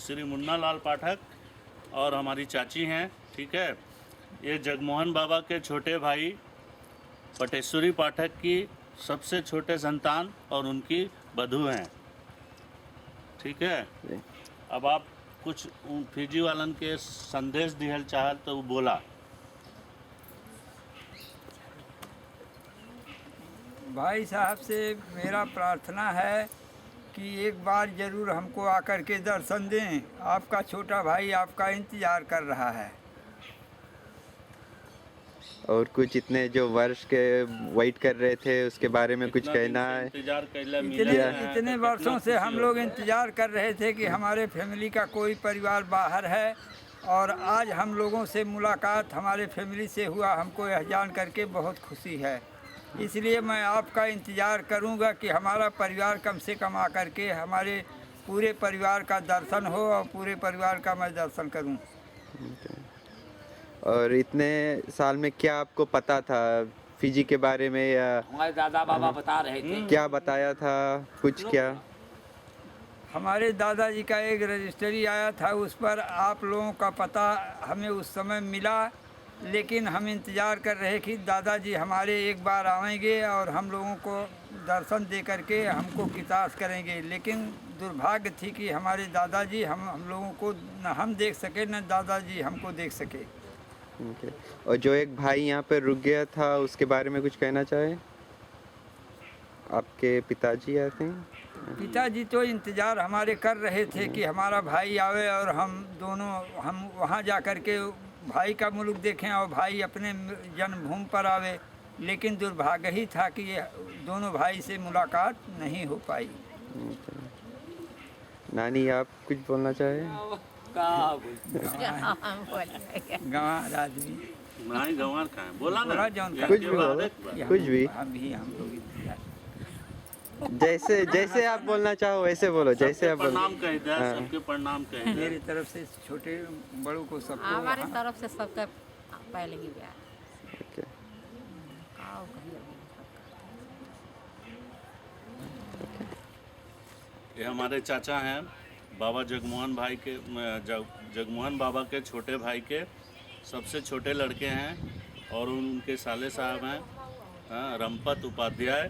श्री मुन्ना लाल पाठक और हमारी चाची हैं, ठीक है। ये जगमोहन बाबा के छोटे भाई पटेश्वरी पाठक की सबसे छोटे संतान और उनकी बधू हैं, ठीक है। अब आप कुछ फिजी वालन के संदेश दिहल चाहत तो बोला। भाई साहब से मेरा प्रार्थना है कि एक बार ज़रूर हमको आकर के दर्शन दें। आपका छोटा भाई आपका इंतज़ार कर रहा है। और कुछ इतने जो वर्ष के वेट कर रहे थे उसके बारे में कुछ कहना है? इंतजार इतने वर्षों से हम लोग इंतज़ार कर रहे थे कि हमारे फैमिली का कोई परिवार बाहर है, और आज हम लोगों से मुलाकात हमारे फैमिली से हुआ। हमको यह जान करके बहुत खुशी है। इसलिए मैं आपका इंतज़ार करूंगा कि हमारा परिवार कम से कम आकर के हमारे पूरे परिवार का दर्शन हो और पूरे परिवार का मैं दर्शन करूं। और इतने साल में क्या आपको पता था फिजी के बारे में, या हमारे दादा बाबा बता रहे थे? क्या बताया था कुछ? क्या हमारे दादाजी का एक रजिस्ट्री आया था, उस पर आप लोगों का पता हमें उस समय मिला, लेकिन हम इंतज़ार कर रहे कि दादाजी हमारे एक बार आएंगे और हम लोगों को दर्शन दे करके हमको कितास करेंगे। लेकिन दुर्भाग्य थी कि हमारे दादाजी हम लोगों को न हम देख सके न दादाजी हमको देख सके। और जो एक भाई यहाँ पे रुक गया था उसके बारे में कुछ कहना चाहे? आपके पिताजी आए थे? पिताजी तो इंतज़ार हमारे कर रहे थे कि हमारा भाई आवे और हम वहाँ जा कर के भाई का मुल्क देखें और भाई अपने जन्मभूमि पर आवे। लेकिन दुर्भाग्य ही था कि ये दोनों भाई से मुलाकात नहीं हो पाई। नानी आप कुछ बोलना चाहे? गंवार आदमी नहीं, गंवार का है, बोला ना, कुछ भी बोलो, कुछ भी। हम लोग इंतजार। जैसे आप बोलना चाहो वैसे बोलो, जैसे आप बोलो। प्रणाम कह दे, सबके प्रणाम कह दे। मेरी तरफ से छोटे बड़ों को सबको हमारी तरफ से सबका पहले ही ब्याह। ओके। ये हमारे चाचा हैं, बाबा जगमोहन भाई के जगमोहन बाबा के छोटे भाई के सबसे छोटे लड़के हैं, और उनके साले साहब हैं रमपत उपाध्याय,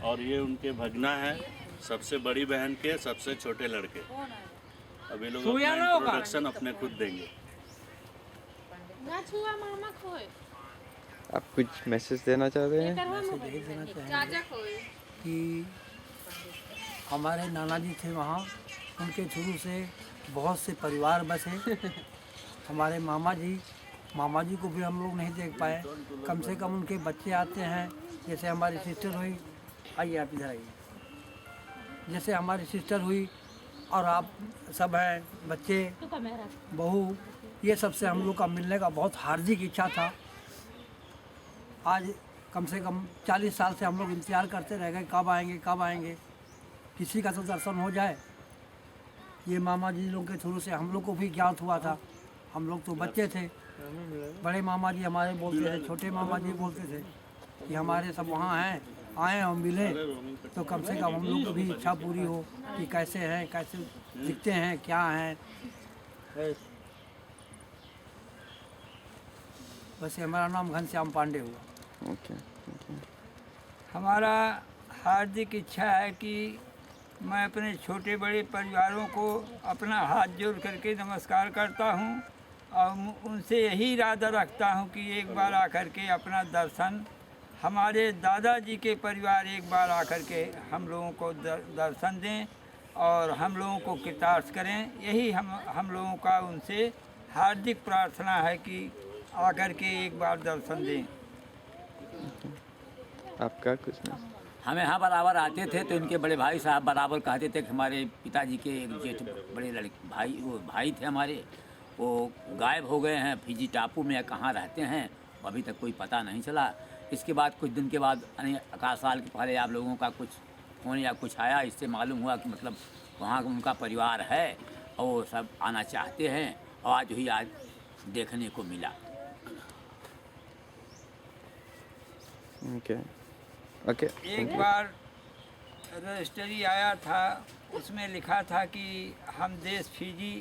और ये उनके भगना हैं सबसे बड़ी बहन के सबसे छोटे लड़के। अब ये लोग अपना इंट्रोडक्शन अपने खुद देंगे। आप कुछ मैसेज देना चाहते हैं? कि हमारे नाना जी थे वहाँ, उनके शुरू से बहुत से परिवार बसे। हमारे मामा जी को भी हम लोग नहीं देख पाए। कम से कम उनके बच्चे आते हैं, जैसे हमारी सिस्टर हुई, आइए आप इधर आइए, जैसे हमारी सिस्टर हुई और आप सब हैं, बच्चे बहू, ये सबसे हम लोग का मिलने का बहुत हार्दिक इच्छा था। आज कम से कम 40 साल से हम लोग इंतज़ार करते रह गए, कब आएंगे, किसी का तो दर्शन हो जाए। ये मामा जी लोग के थ्रू से हम लोग को भी ज्ञात हुआ था। हम लोग तो बच्चे थे, बड़े मामा जी हमारे बोलते थे, छोटे मामा जी बोलते थे कि हमारे सब वहाँ हैं, आए हम मिले, तो कम से कम हम लोग की भी इच्छा पूरी हो कि कैसे हैं, कैसे दिखते हैं, क्या हैं। वैसे हमारा नाम घनश्याम पांडे हुआ। हमारा हार्दिक इच्छा है कि मैं अपने छोटे बड़े परिवारों को अपना हाथ जोड़ करके नमस्कार करता हूँ, और उनसे यही इरादा रखता हूँ कि एक बार आकर के अपना दर्शन, हमारे दादाजी के परिवार एक बार आकर के हम लोगों को दर्शन दें और हम लोगों को कृतार्थ करें। यही हम लोगों का उनसे हार्दिक प्रार्थना है कि आकर के एक बार दर्शन दें। आपका कुछ नहीं? हम यहाँ बराबर आते थे तो इनके बड़े भाई साहब बराबर कहते थे कि हमारे पिताजी के एक जेठ बड़े लड़के भाई थे हमारे, वो गायब हो गए हैं, फिजी टापू में कहाँ रहते हैं अभी तक कोई पता नहीं चला। इसके बाद कुछ दिन के बाद आकाश साल के पहले आप लोगों का कुछ फ़ोन या कुछ आया, इससे मालूम हुआ कि मतलब वहाँ उनका परिवार है और वो सब आना चाहते हैं, और आज देखने को मिला। ओके। एक बार रजिस्ट्री आया था, उसमें लिखा था कि हम देश फिजी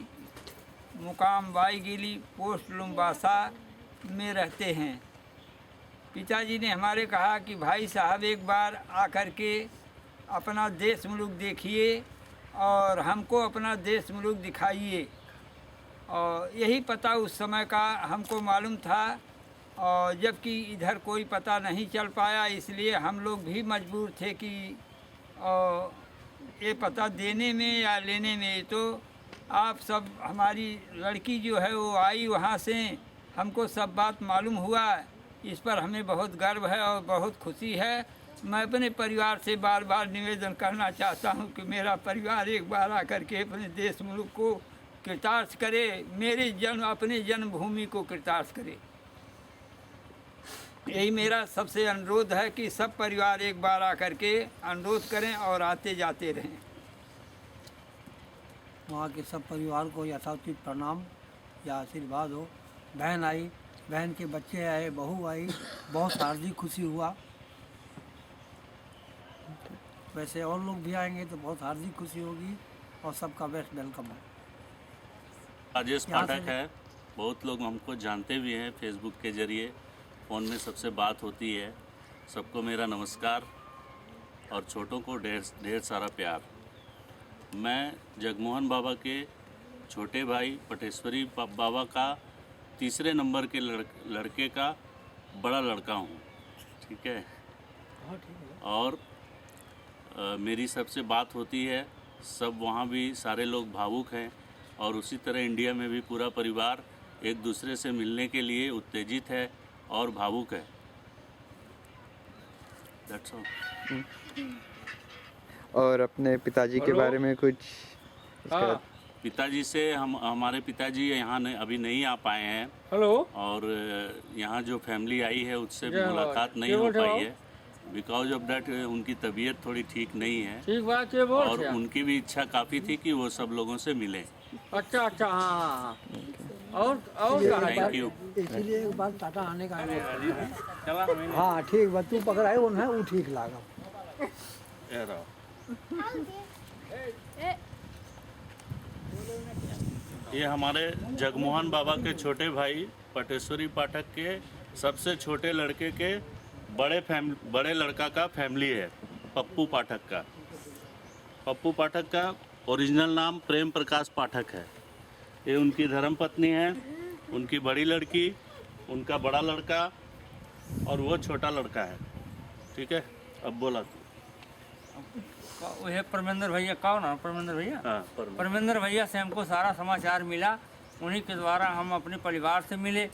मुकाम बाईगिली, पोस्ट लुम्बासा में रहते हैं। पिताजी ने हमारे कहा कि भाई साहब एक बार आकर के अपना देश मुल्क देखिए और हमको अपना देश मुल्क दिखाइए। और यही पता उस समय का हमको मालूम था, और जबकि इधर कोई पता नहीं चल पाया, इसलिए हम लोग भी मजबूर थे कि ये पता देने में या लेने में। तो आप सब, हमारी लड़की जो है वो आई वहाँ से, हमको सब बात मालूम हुआ। इस पर हमें बहुत गर्व है और बहुत खुशी है। मैं अपने परिवार से बार बार निवेदन करना चाहता हूँ कि मेरा परिवार एक बार आकर के अपने देश मुल्क को कृतार्थ करे, अपने जन्मभूमि को कृतार्थ करे। यही मेरा सबसे अनुरोध है कि सब परिवार एक बार आकर के अनुरोध करें और आते जाते रहें। वहाँ के सब परिवार को यथाचित प्रणाम या आशीर्वाद हो। बहन आई, बहन के बच्चे आए, बहू आई, बहुत हार्दिक खुशी हुआ। वैसे और लोग भी आएंगे तो बहुत हार्दिक खुशी होगी और सबका बेस्ट वेलकम है। राजेश पाठक है, बहुत लोग हमको जानते भी हैं फेसबुक के जरिए, फ़ोन में सबसे बात होती है। सबको मेरा नमस्कार और छोटों को ढेर सारा प्यार। मैं जगमोहन बाबा के छोटे भाई पटेश्वरी बाबा का तीसरे नंबर के लड़के का बड़ा लड़का हूँ, ठीक है। और मेरी सबसे बात होती है, सब वहाँ भी सारे लोग भावुक हैं, और उसी तरह इंडिया में भी पूरा परिवार एक दूसरे से मिलने के लिए उत्तेजित है और भावुक है। That's all. और अपने पिताजी के बारे में कुछ उसका पिताजी से हमारे पिताजी यहाँ अभी नहीं आ पाए हैं। हेलो। और यहाँ जो फैमिली आई है उससे मुलाकात नहीं हो पाई है, बिकॉज ऑफ डैट उनकी तबीयत थोड़ी ठीक नहीं है। ठीक बात है, बोल और उनकी भी इच्छा काफ़ी थी कि वो सब लोगों से मिलें। अच्छा अच्छा, हाँ। और थैंक यू। इसलिए एक बार टाटा आने का हाँ ठीक बात, तू पकड़ आए वो ना, वो ठीक लागा। ये हमारे जगमोहन बाबा के छोटे भाई पटेश्वरी पाठक के सबसे छोटे लड़के के बड़े लड़का का फैमिली है, पप्पू पाठक का। पप्पू पाठक का ओरिजिनल नाम प्रेम प्रकाश पाठक है। ये उनकी धर्मपत्नी है, उनकी बड़ी लड़की, उनका बड़ा लड़का और वो छोटा लड़का है, ठीक है। अब बोला तू। वो है परमेंद्र भैया, कौन है परमेंद्र भैया? हाँ, परमेंद्र भैया से हमको सारा समाचार मिला, उन्हीं के द्वारा हम अपने परिवार से मिले।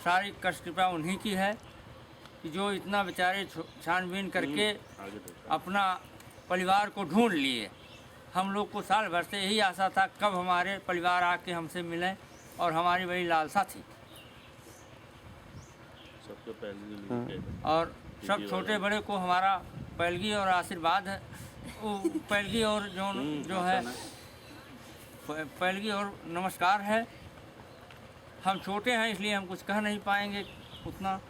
सारी कष्ट कृपा उन्हीं की है कि जो इतना बेचारे छानबीन करके अपना परिवार को ढूंढ लिए। हम लोग को साल भर से यही आशा था कब हमारे परिवार आके हमसे मिलें, और हमारी बड़ी लालसा थी। सबसे पहले और सब छोटे बड़े को हमारा पैलगी और आशीर्वाद है। वो पैलगी और जो है पैलगी और नमस्कार है। हम छोटे हैं इसलिए हम कुछ कह नहीं पाएंगे उतना।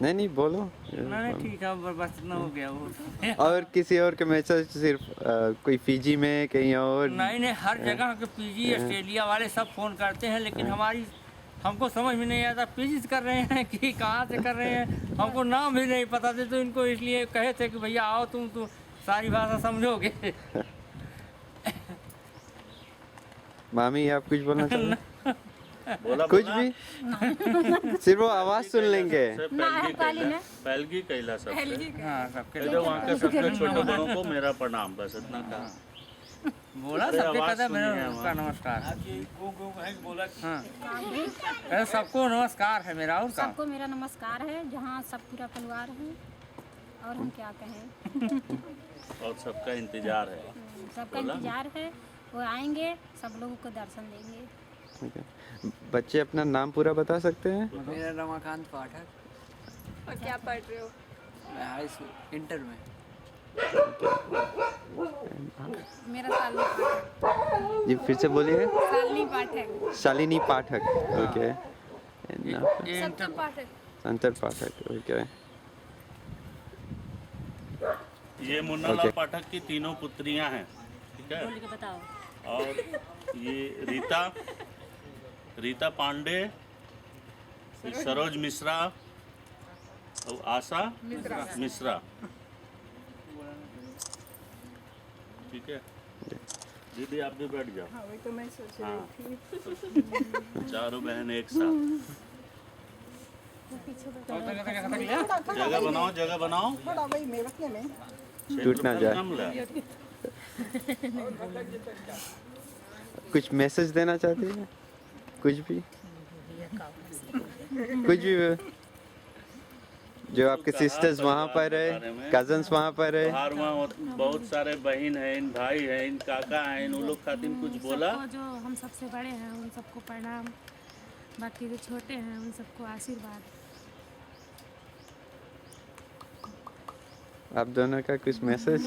नहीं बोलो। नहीं ठीक है, बस इतना हो गया वो। और किसी और के मैसेज सिर्फ कोई फीजी में कहीं और? नहीं, हर जगह के पीजी ऑस्ट्रेलिया वाले सब फ़ोन करते हैं, लेकिन हमको समझ में नहीं आता पीजी कर रहे हैं कि कहाँ से कर रहे हैं। हमको नाम भी नहीं पता थे, तो इनको इसलिए कहे थे कि भैया आओ, तुम तो सारी भाषा समझोगे। मामी आप कुछ बोलना चाहते हैं? बोला कुछ भी सिर्फ वो आवाज सुन लेंगे। पैलगी कैला सब हाँ, सबके वहाँ के सबके छोटे बड़ों को मेरा प्रणाम, बस इतना कहा। बोला सबके कहता मेरा उसका नमस्कार। हाँ, सबको नमस्कार है मेरा। और सबको मेरा नमस्कार है, जहाँ सब पूरा परिवार है, और हम क्या कहें। और सबका इंतजार है। सबका इंतजार है, वो आएंगे, सब लोगों को दर्शन देंगे। ठीक है। बच्चे अपना नाम पूरा बता सकते हैं? मेरा रमाकांत पाठक। और क्या पढ़ रहे हो? मैं हाई स्कूल इंटर में। मेरा शालिनी पाठक। जी फिर से बोलिए। शालिनी पाठक। शालिनी पाठक, ओके। संतर पाठक। संतर पाठक, ओके। ये मुन्नालाल पाठक की तीनों पुत्रियां हैं, ठीक है। बोल के बताओ। और ये रीता पांडे, सरोज मिश्रा और आशा मिश्रा। ठीक है दीदी, आप भी बैठ जाओ। हाँ वही तो मैं सोच हाँ। रही थी। चारों बहन एक साथ। जगह बनाओ थोड़ा वही में रखने में टूट ना जाए। कम ला। कुछ मैसेज देना चाहती है? कुछ भी जो आपके सिस्टर्स वहाँ पर है, कजन्स वहाँ पर है। बाहर वहाँ बहुत सारे बहन हैं, इन भाई हैं, इन काका हैं, इन लोग खातिर कुछ बोला। सबको जो हम सबसे बड़े हैं उन सबको प्रणाम, बाकी जो छोटे हैं उन सबको आशीर्वाद। आप दोनों का कुछ मैसेज?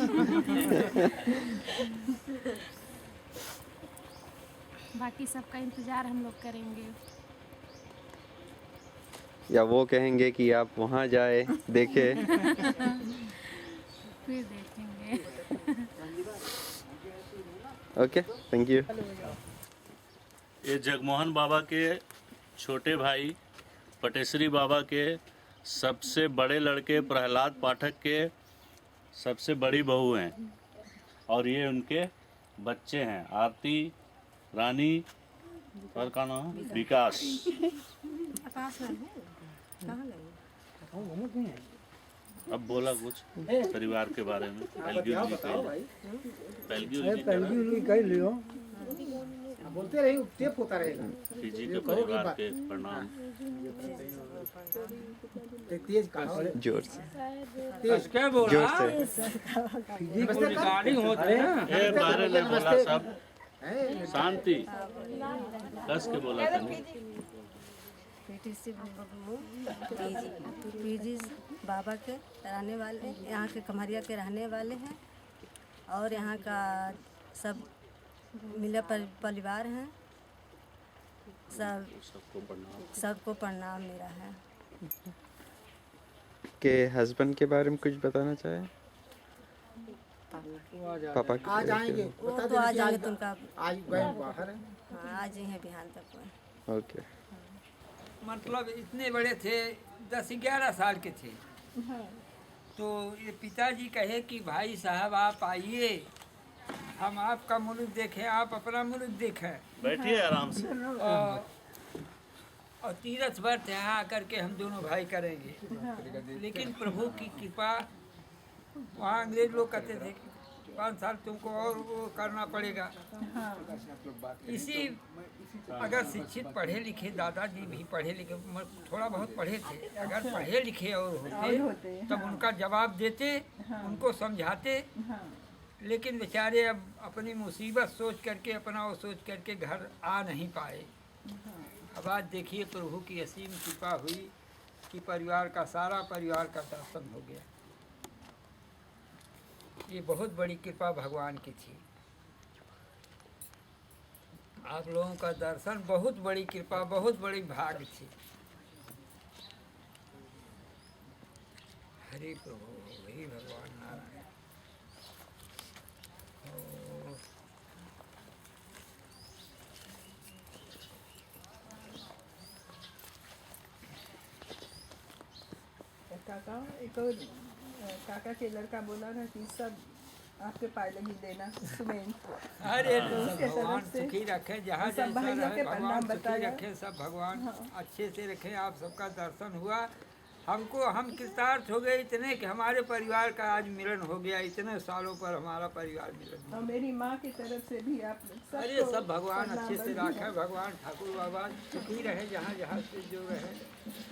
बाकी सबका इंतज़ार हम लोग करेंगे। या वो कहेंगे कि आप वहाँ जाए देखे? फिर देखेंगे। Okay, thank you. ये जगमोहन बाबा के छोटे भाई पटेश्वरी बाबा के सबसे बड़े लड़के प्रहलाद पाठक के सबसे बड़ी बहू हैं, और ये उनके बच्चे हैं, आरती, रानी और का नाम है? विकास। अब बोला कुछ परिवार के बारे में। पहलगी जी बोलते रहिए, टेप होता रहेगा। जी के परिवार के प्रणाम। तेज कहा जोर से, क्या बोल जोर रहा से। रिकॉर्डिंग होता है ना। ए बारे ले बोला सब शांति कस के बोला था। पीजी बाबा के रहने वाले, यहाँ के कमरिया के रहने वाले हैं, और यहाँ का सब मिला परिवार हैं। सबको प्रणाम मेरा है। के हस्बैंड के बारे में कुछ बताना चाहे? पापा के आ जाएंगे, वो तो आ जाएंगे, तो उनका आज गए बाहर है। हाँ, आज ही है बिहान तक में। ओके। मतलब इतने बड़े थे, 10-11 साल के थे। तो ये पिताजी कहे कि भाई साहब आप आइए, हम आपका मुल्क देखें, आप अपना मुल्क देखें। बैठिए आराम से। और तीरथ व्रत यहाँ आकर के हम दोनों भाई करेंगे। लेकिन प्रभु की कृपा, वहाँ अंग्रेज लोग कहते थे 5 साल तुमको और वो करना पड़ेगा। इसी अगर शिक्षित पढ़े लिखे, दादाजी भी पढ़े लिखे, थोड़ा बहुत पढ़े थे, अगर पढ़े लिखे और होते तब उनका जवाब देते, उनको समझाते। लेकिन बेचारे अब अपनी मुसीबत सोच करके, अपना वो सोच करके घर आ नहीं पाए। अब आज देखिए प्रभु की असीम कृपा हुई कि परिवार का, सारा परिवार का दर्शन हो गया। ये बहुत बड़ी कृपा भगवान की थी। आप लोगों का दर्शन बहुत बड़ी कृपा, बहुत बड़ी भाग्य थी। हरि प्रभु, हरि भगवान नारायण। काका एक और काका के लड़का बोला ना कि सब आपके पाए लगी देना सुमेन। अरे उसके भगवान तरफ से सुखी रखे, जहाँ सब जैसा भाइयों रहे के भगवान प्रणाम सुखी बताया। रखे, सब भगवान अच्छे से रखे। आप सबका दर्शन हुआ, हमको, हम कृतार्थ हो गए इतने कि हमारे परिवार का आज मिलन हो गया। इतने सालों पर हमारा परिवार मिलन और मेरी माँ की तरफ से भी आप सबको अरे सब भगवान प्रणाम अच्छे से बधाई। रखे, भगवान ठाकुर बाबा सुखी रहे, जहाँ जहाँ से जो रहे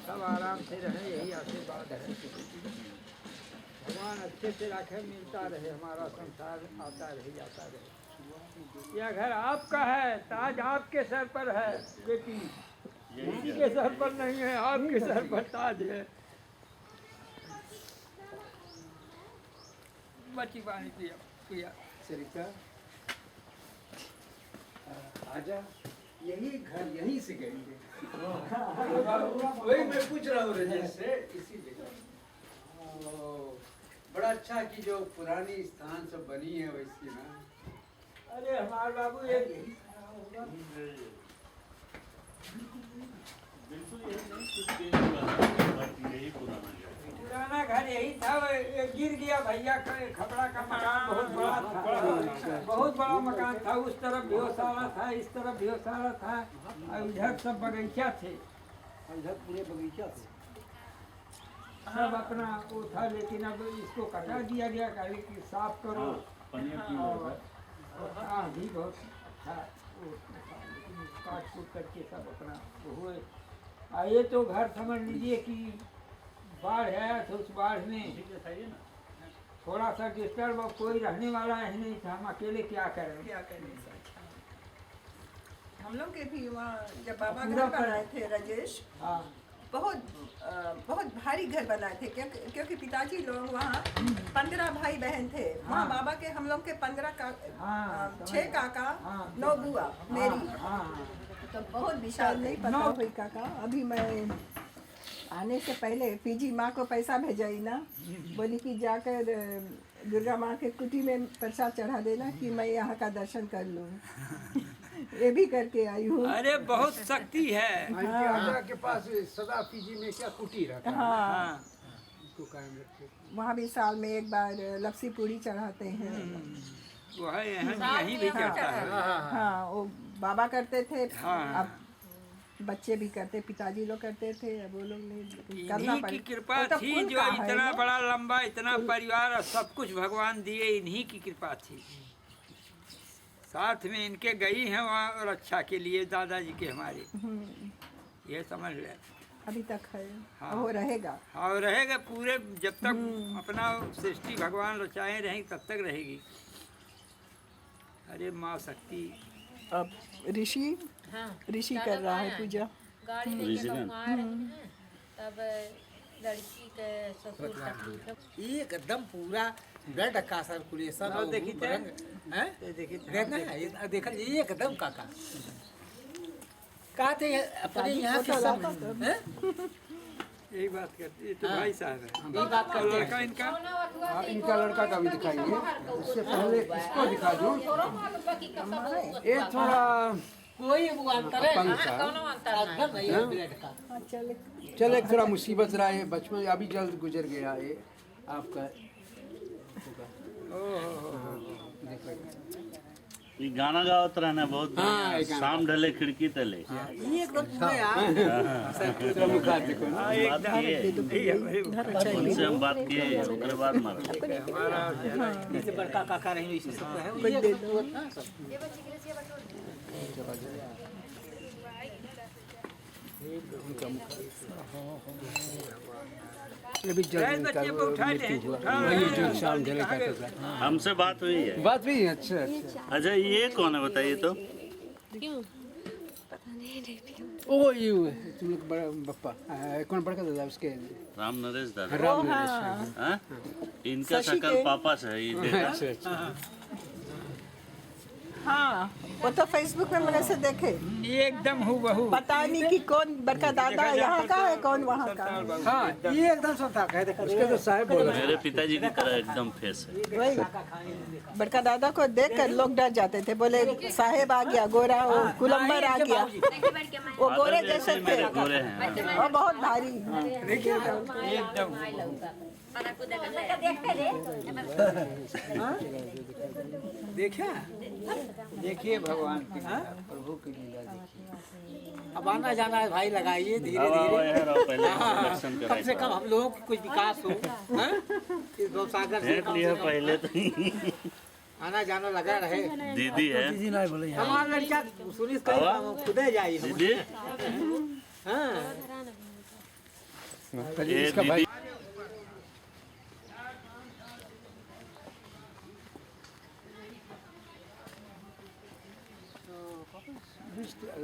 सब आराम से रहे, यही आशीर्वाद है। भगवान अच्छे से रखे, मिलता रहे, हमारा संसार आता रहे, जाता रहे। यह घर आपका है, ताज आपके सर पर है बेटी, किसी के सर पर नहीं है, आपके सर पर ताज है। बची पानी पिया पिया। सरिता आजा, यही घर यहीं से गए थे। वही मैं पूछ रहा हूँ रजेश से, इसीलिए। बड़ा अच्छा कि जो पुरानी स्थान सब बनी है वैसी ना, अरे हमारे बाबू एक बिल्कुल यही नहीं, कुछ देर बाद यही पुराना घर है। पुराना घर यही था, वो ये गिर गया भैया खपड़ा का मकान बहुत बड़ा था, बहुत बड़ा मकान था। उस तरफ भेड़शाला था, इस तरफ भेड़शाला था, और इधर सब बगीचा थे, इधर पूरे बगीचा थे। सब अपना वो था। लेकिन अब इसको कटा दिया गया, कहे कि साफ करो। और हाँ भी बहुत था वो, लेकिन काट कूट करके सब अपना वो हुए। ये तो घर समझ लीजिए कि बाढ़ आया तो उस बाढ़ में थोड़ा सा डिस्टर्ब, और कोई रहने वाला है नहीं था, हम अकेले क्या करें। क्या करें सच। हम लोग के भी वहाँ जब बाबा घर बनाए थे राजेश, हाँ बहुत भारी घर बनाए थे, क्योंकि पिताजी लोग वहाँ 15 भाई बहन थे। वहाँ बाबा के हम लोग के 6 काका, 9 बुआ मेरी। तो बहुत विशाल नहीं पता हुई काका। अभी मैं आने से पहले पीजी माँ को पैसा भेजाई ना, बोली कि जाकर दुर्गा माँ के कुटी में प्रसाद चढ़ा देना कि मैं यहाँ का दर्शन कर लूँ। ये भी करके आई हूँ। अरे बहुत शक्ति है। हाँ। के पास सदा पीजी में क्या कुटी रहता है। हाँ उसको कायम रखे। वहाँ भी साल में एक बार लपसी पूड़ी चढ़ाते हैं। वो है यहीं भी करता है। हाँ वो बाबा करते थे, हाँ। अब बच्चे भी करते, पिताजी लोग करते थे, अब वो लोग नहीं करना इन्हीं की कृपा थी जो इतना बड़ा लंबा, इतना परिवार और सब कुछ भगवान दिए, इन्हीं की कृपा थी। साथ में इनके गई हैं वहाँ रक्षा के लिए, दादाजी के हमारे, ये समझ ले। अभी तक है। हाँ। वो रहेगा। और रहेगा पूरे, जब तक अपना सृष्टि भगवान रचाए रहेंगे तब तक रहेगी। अरे माँ शक्ति। अब ऋषि कर रहा है पूजा। गाड़ी लेके हम आ रहे हैं, तब लड़की के ससुर एकदम पूरा ब्लड का सर्कुलेशन और देखा एकदम काका कहते अपने यहाँ के सब यही बात करती है। तो भाई साहब है, यही बात कर लड़का इनका। इनका लड़का का भी दिखाइए। उससे पहले इसको दिखा दूं। ये थोड़ा कोई वो अंतर है ना, कोनो अंतर नहीं है ब्लड का। चले थोड़ा मुसीबत रहा है बचपन, अभी जल्द गुजर गया ये आपका। ये गाना गावत रहना बहुत बढ़िया। शाम ढले खिड़की तले। ये एकदम पूरा यार। उनसे हम बात किए, उसके बाद मारा। इससे बड़का काका रही इसी सब है। अभी शाम ढले का हमसे बात हुई है। बात भी अच्छा अच्छा। अच्छा ये कौन है बताइए तो? ओ ये तुम लोग बड़ा बप्पा कौन बड़का दादा उसके? राम नरेश दादा। राम नरेश। हाँ? इनका शकल पापा से है ये। अच्छा अच्छा। हाँ वो तो फेसबुक में मैंने से देखे। एकदम हूबहू। पता नहीं कि कौन बड़का दादा यहाँ का है, कौन वहाँ का है। हाँ ये एकदम सब है। देखो उसके तो साहब बोल मेरे पिताजी की तरह एकदम फेस है। वही बड़का दादा को देखकर लोग डर जाते थे, बोले साहेब आ गया, गोरा वो कुलम्बर आ गया। वो गोरे जैसे थे, गोरे हैं। वो बहुत भारी। एकदम देखा देखिए भगवान की लीला, प्रभु की लीला देखिए। अब आना जाना है भाई, लगाइए धीरे धीरे। कम से कम हम लोगों की कुछ विकास हो। इस गौसागर से पहले तो आना जाना लगा रहे। दीदी है। दीदी नहीं बोले हमारा लड़का सुनिस कर खुदे जाइए दीदी। हाँ इसका भाई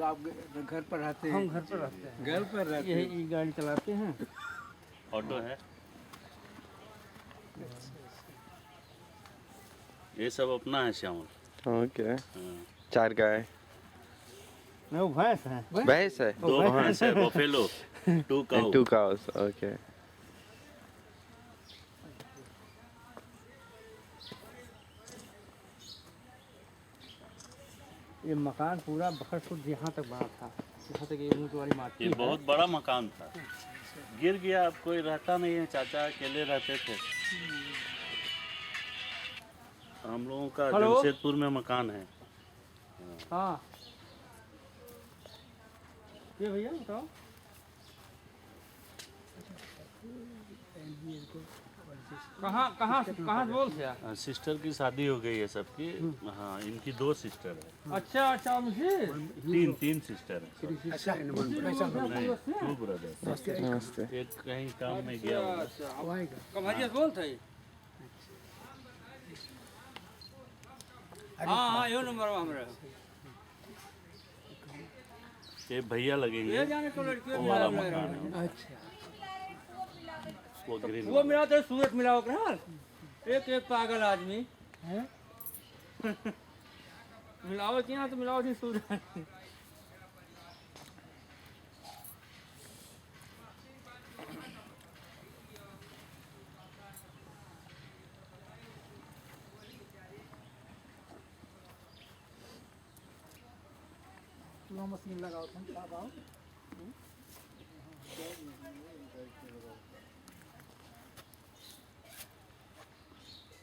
आप घर पर रहते हैं? हम घर पर रहते हैं। घर पर रहते हैं। यही गाड़ी चलाते हैं। ऑटो है। ये सब अपना है श्यामल। ओके। 4 गाय। वो भैंस है। भैंस है। 2 भैंस है, बफेलो, 2 cows. ओके। ये मकान पूरा बखर यहाँ तक बना था, यहाँ तक ये ऊँट वाली माटी ये है। बहुत बड़ा मकान था, गिर गया। अब कोई रहता नहीं है, चाचा अकेले रहते थे। हम लोगों का हेलो? जमशेदपुर में मकान है। हाँ ये भैया बताओ। कहाँ कहाँ से बोलते हैं? सिस्टर की शादी हो गई है सबकी। हाँ, इनकी 2 सिस्टर है। अच्छा अच्छा मुझे 3 सिस्टर है। नहीं, 2 ब्रदर। एक कहीं काम में गया होगा। कमरिया बोलते हैं। हाँ हाँ यो नंबर हमारा। ये भैया लगेंगे, ये जाने को लड़कियों वो वाला मकान है। अच्छा वो ग्रीन वो मिला तो सूरत मिला होगा। एक एक पागल आदमी मिलाओ ना तो मिलाओ थी सूरत। मशीन लगाओ तुम लगाओ।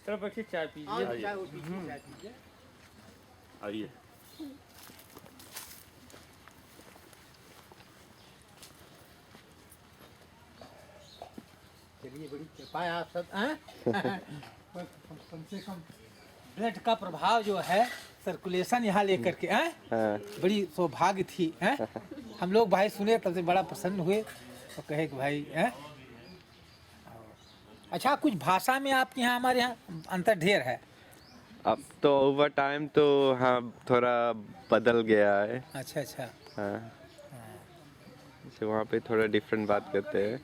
चलो बच्चे चाय पीजिए। आइए। चलिए बड़ी कृपा है आप सब हैं। कम से कम ब्लड का प्रभाव जो है सर्कुलेशन यहाँ लेकर के हैं। बड़ी सौभाग्य थी हैं। हम लोग भाई सुने तब से बड़ा प्रसन्न हुए और कहे कि भाई हैं। अच्छा कुछ भाषा में आपके यहाँ हमारे यहाँ अंतर ढेर है। अब तो ओवर टाइम तो हाँ थोड़ा बदल गया है। अच्छा अच्छा हाँ, जैसे वहाँ पे थोड़ा डिफरेंट बात करते हैं।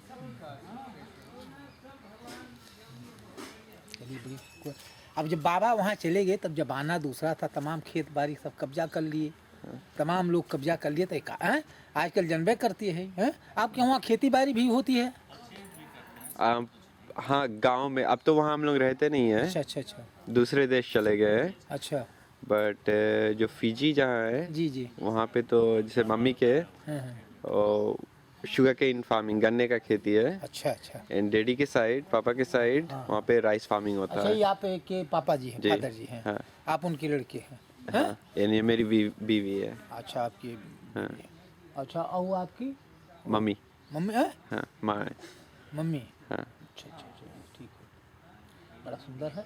चलिए बड़ी अब जब बाबा वहाँ चले गए तब जमाना दूसरा था। तमाम खेत बाड़ी सब कब्जा कर लिए, तमाम लोग कब्जा कर लिए। तो आजकल जनबे करती है हैं? आपके वहाँ खेती बाड़ी भी होती है? हाँ गांव में। अब तो वहाँ हम लोग रहते नहीं हैं। अच्छा अच्छा अच्छा दूसरे देश चले गए हैं। अच्छा बट जो फिजी जहाँ है जी जी वहाँ पे तो जैसे मम्मी के शुगर केन फार्मिंग, गन्ने का खेती है। अच्छा अच्छा एंड डैडी के साइड, पापा के साइड वहाँ पे राइस फार्मिंग होता अच्छा है। ये आप के पापा जी हैं, जी, फादर जी हैं। हाँ। आप उनके लड़के हैं? हाँ, यानी ये मेरी बीवी है। अच्छा आपकी हाँ। अच्छा और आपकी मम्मी। मम्मी है? हाँ माँ है। मम्मी हाँ। अच्छा अच्छा अच्छा ठीक है। बड़ा सुंदर है,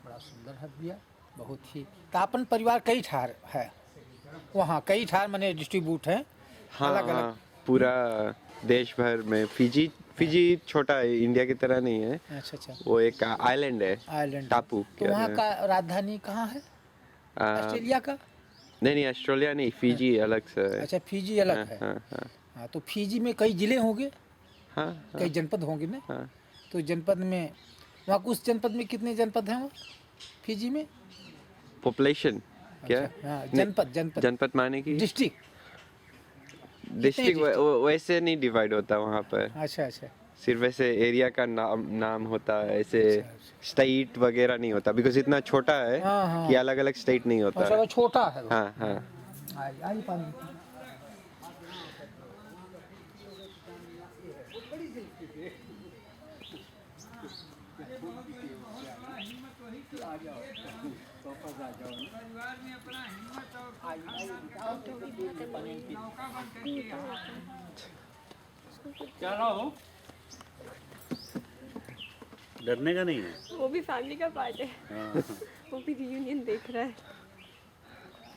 बड़ा सुंदर है भैया बहुत ही। तो अपन परिवार कई ठार है वहाँ? कई ठार मैंने डिस्ट्रीब्यूट है। हाँ अलग अलग हाँ पूरा देश भर में। फिजी छोटा है, इंडिया की तरह नहीं है। अच्छा अच्छा वो एक आइलैंड है, आइलैंड टापू। तो वहाँ का राजधानी कहाँ है? ऑस्ट्रेलिया का? नहीं ऑस्ट्रेलिया नहीं, फिजी अलग से है। अच्छा फिजी अलग है। हाँ हाँ हाँ तो फिजी में कई जिले होंगे? हाँ कई जनपद होंगे ना? हाँ। तो जनपद में वहाँ उस जनपद में कितने जनपद हैं वहाँ फिजी में? पॉपुलेशन क्या? हाँ, जनपद जनपद जनपद माने की डिस्ट्रिक्ट वैसे नहीं डिवाइड होता वहाँ पर। अच्छा अच्छा सिर्फ ऐसे एरिया का नाम होता है, ऐसे स्टेट वगैरह नहीं होता। बिकॉज इतना छोटा है हाँ, हाँ। कि अलग अलग स्टेट नहीं होता अच्छा है। वो छोटा है वो। हाँ हाँ आई पानी क्या ना हो डरने का नहीं है। वो भी फैमिली का पार्ट है। हाँ। वो भी रियूनियन देख रहा है।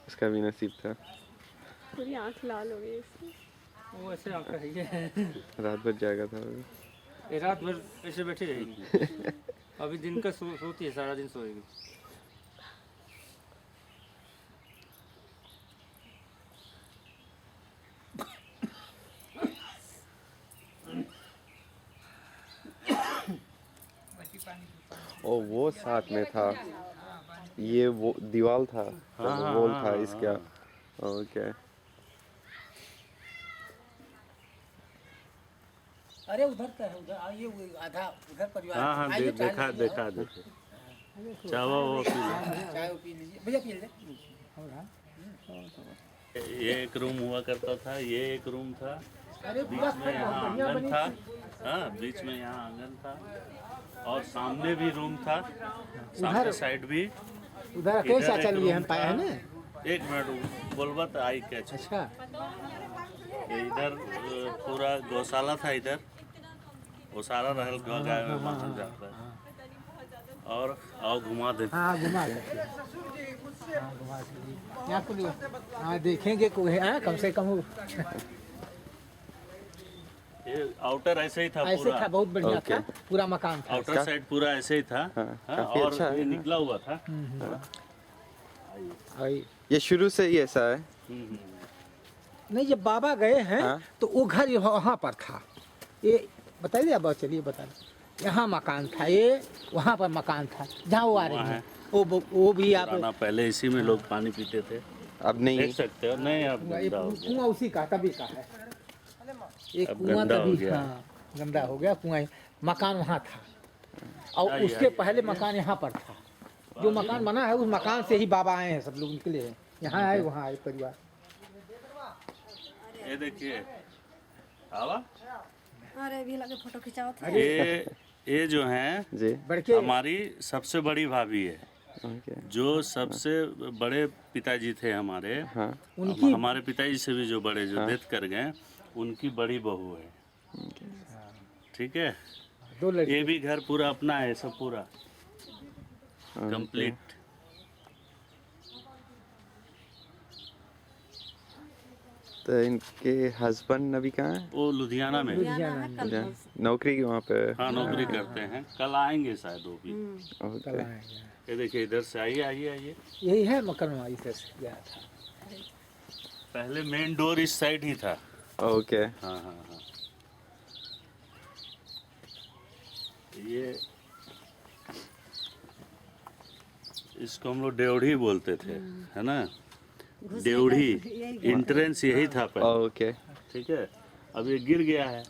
उसका भी नसीब था। पूरी आंख लाल हो गई उसकी। वो ऐसे आंख रही है। रात भर जाएगा था वो। ये रात भर ऐसे बैठी रहेगी। अभी दिन का सोती है, सारा दिन सोएगी। ओ वो साथ में था, ये वो दीवार था। हाँ, वॉल हाँ, था हाँ, इसका। ओके अरे उधर तो है, उधर आइए वो आधा उधर परिवार। हाँ हाँ आइए, देखा टहल लीजिए। देखा देखा। चावा वो पी लो। चाय पी लीजिए भैया, पी लीजिए। ये एक रूम हुआ करता था, ये एक रूम था, अरे बीच में यहाँ आंगन था। हाँ, बीच में यहाँ आंगन था और सामने भी रूम था, सामने साइड भी। उधर अकेले चाचा लिए हम पाए हैं ना। एक मिनट बोलबा तो आई कैच। अच्छा, इधर पूरा गौशाला था, इधर वो सारा रहल गाय में बांधल जाता है। और आओ घुमा दे। हाँ घुमा सकते हैं। हाँ घुमा सकते हैं। यहाँ को हाँ देखेंगे कोई है कम से कम। ये आउटर ऐसे ही था ऐसे पूरा। था, बहुत बढ़िया था, पूरा मकान था। आउटर साइड पूरा ऐसे ही था। हाँ, हाँ, काफी और अच्छा है ये ना। निकला हुआ था। ये शुरू से ही ऐसा है। नहीं, जब बाबा गए हैं हाँ। तो वो घर वहाँ पर था। ये बताइए अब, चलिए बता दें। यहाँ मकान था, ये वहाँ पर मकान था जहाँ वो आ रहे हैं। वो भी आप पुराना, पहले इसी में लोग पानी पीते थे। अब नहीं। देख सकते हो। नहीं, अब गंदा हो गया। कुआं उसी का तभी का है। एक अब कुआं गंदा हो तभी, गया। हाँ गंदा हो गया कुआं। मकान वहाँ था और आइए, उसके आइए, पहले मकान यहाँ पर था। जो मकान बना है उस मकान से ही बाबा आए हैं, सब लोग निकले हैं। यहाँ आए वहाँ आए परिवार। ये देखिए आवा, अरे भी लगे फोटो खिंचाओ थे। ये जो है जी। हमारी सबसे बड़ी भाभी है। ओके। जो सबसे बड़े पिताजी थे हमारे। हाँ। हमारे पिताजी से भी जो बड़े, जो डेथ कर गए, उनकी बड़ी बहू है। ठीक है। दो लड़के। ये भी घर पूरा अपना है, सब पूरा कंप्लीट। तो इनके हस्बैंड अभी कहाँ है? वो लुधियाना में। नौकरी वहाँ पे। हाँ, नौकरी करते हैं। कल आएंगे शायद वो भी। ओके। ये देखिए, इधर से आइए आइए आइए। यही है मकान, इधर से गया था। पहले मेन डोर इस साइड ही था। ओके। हाँ हाँ हाँ। ये इसको हम लोग डेवढ़ी बोलते थे, है ना। डेवढ़ी एंट्रेंस यही था पहले। ओके। ठीक है। अब ये गिर गया है।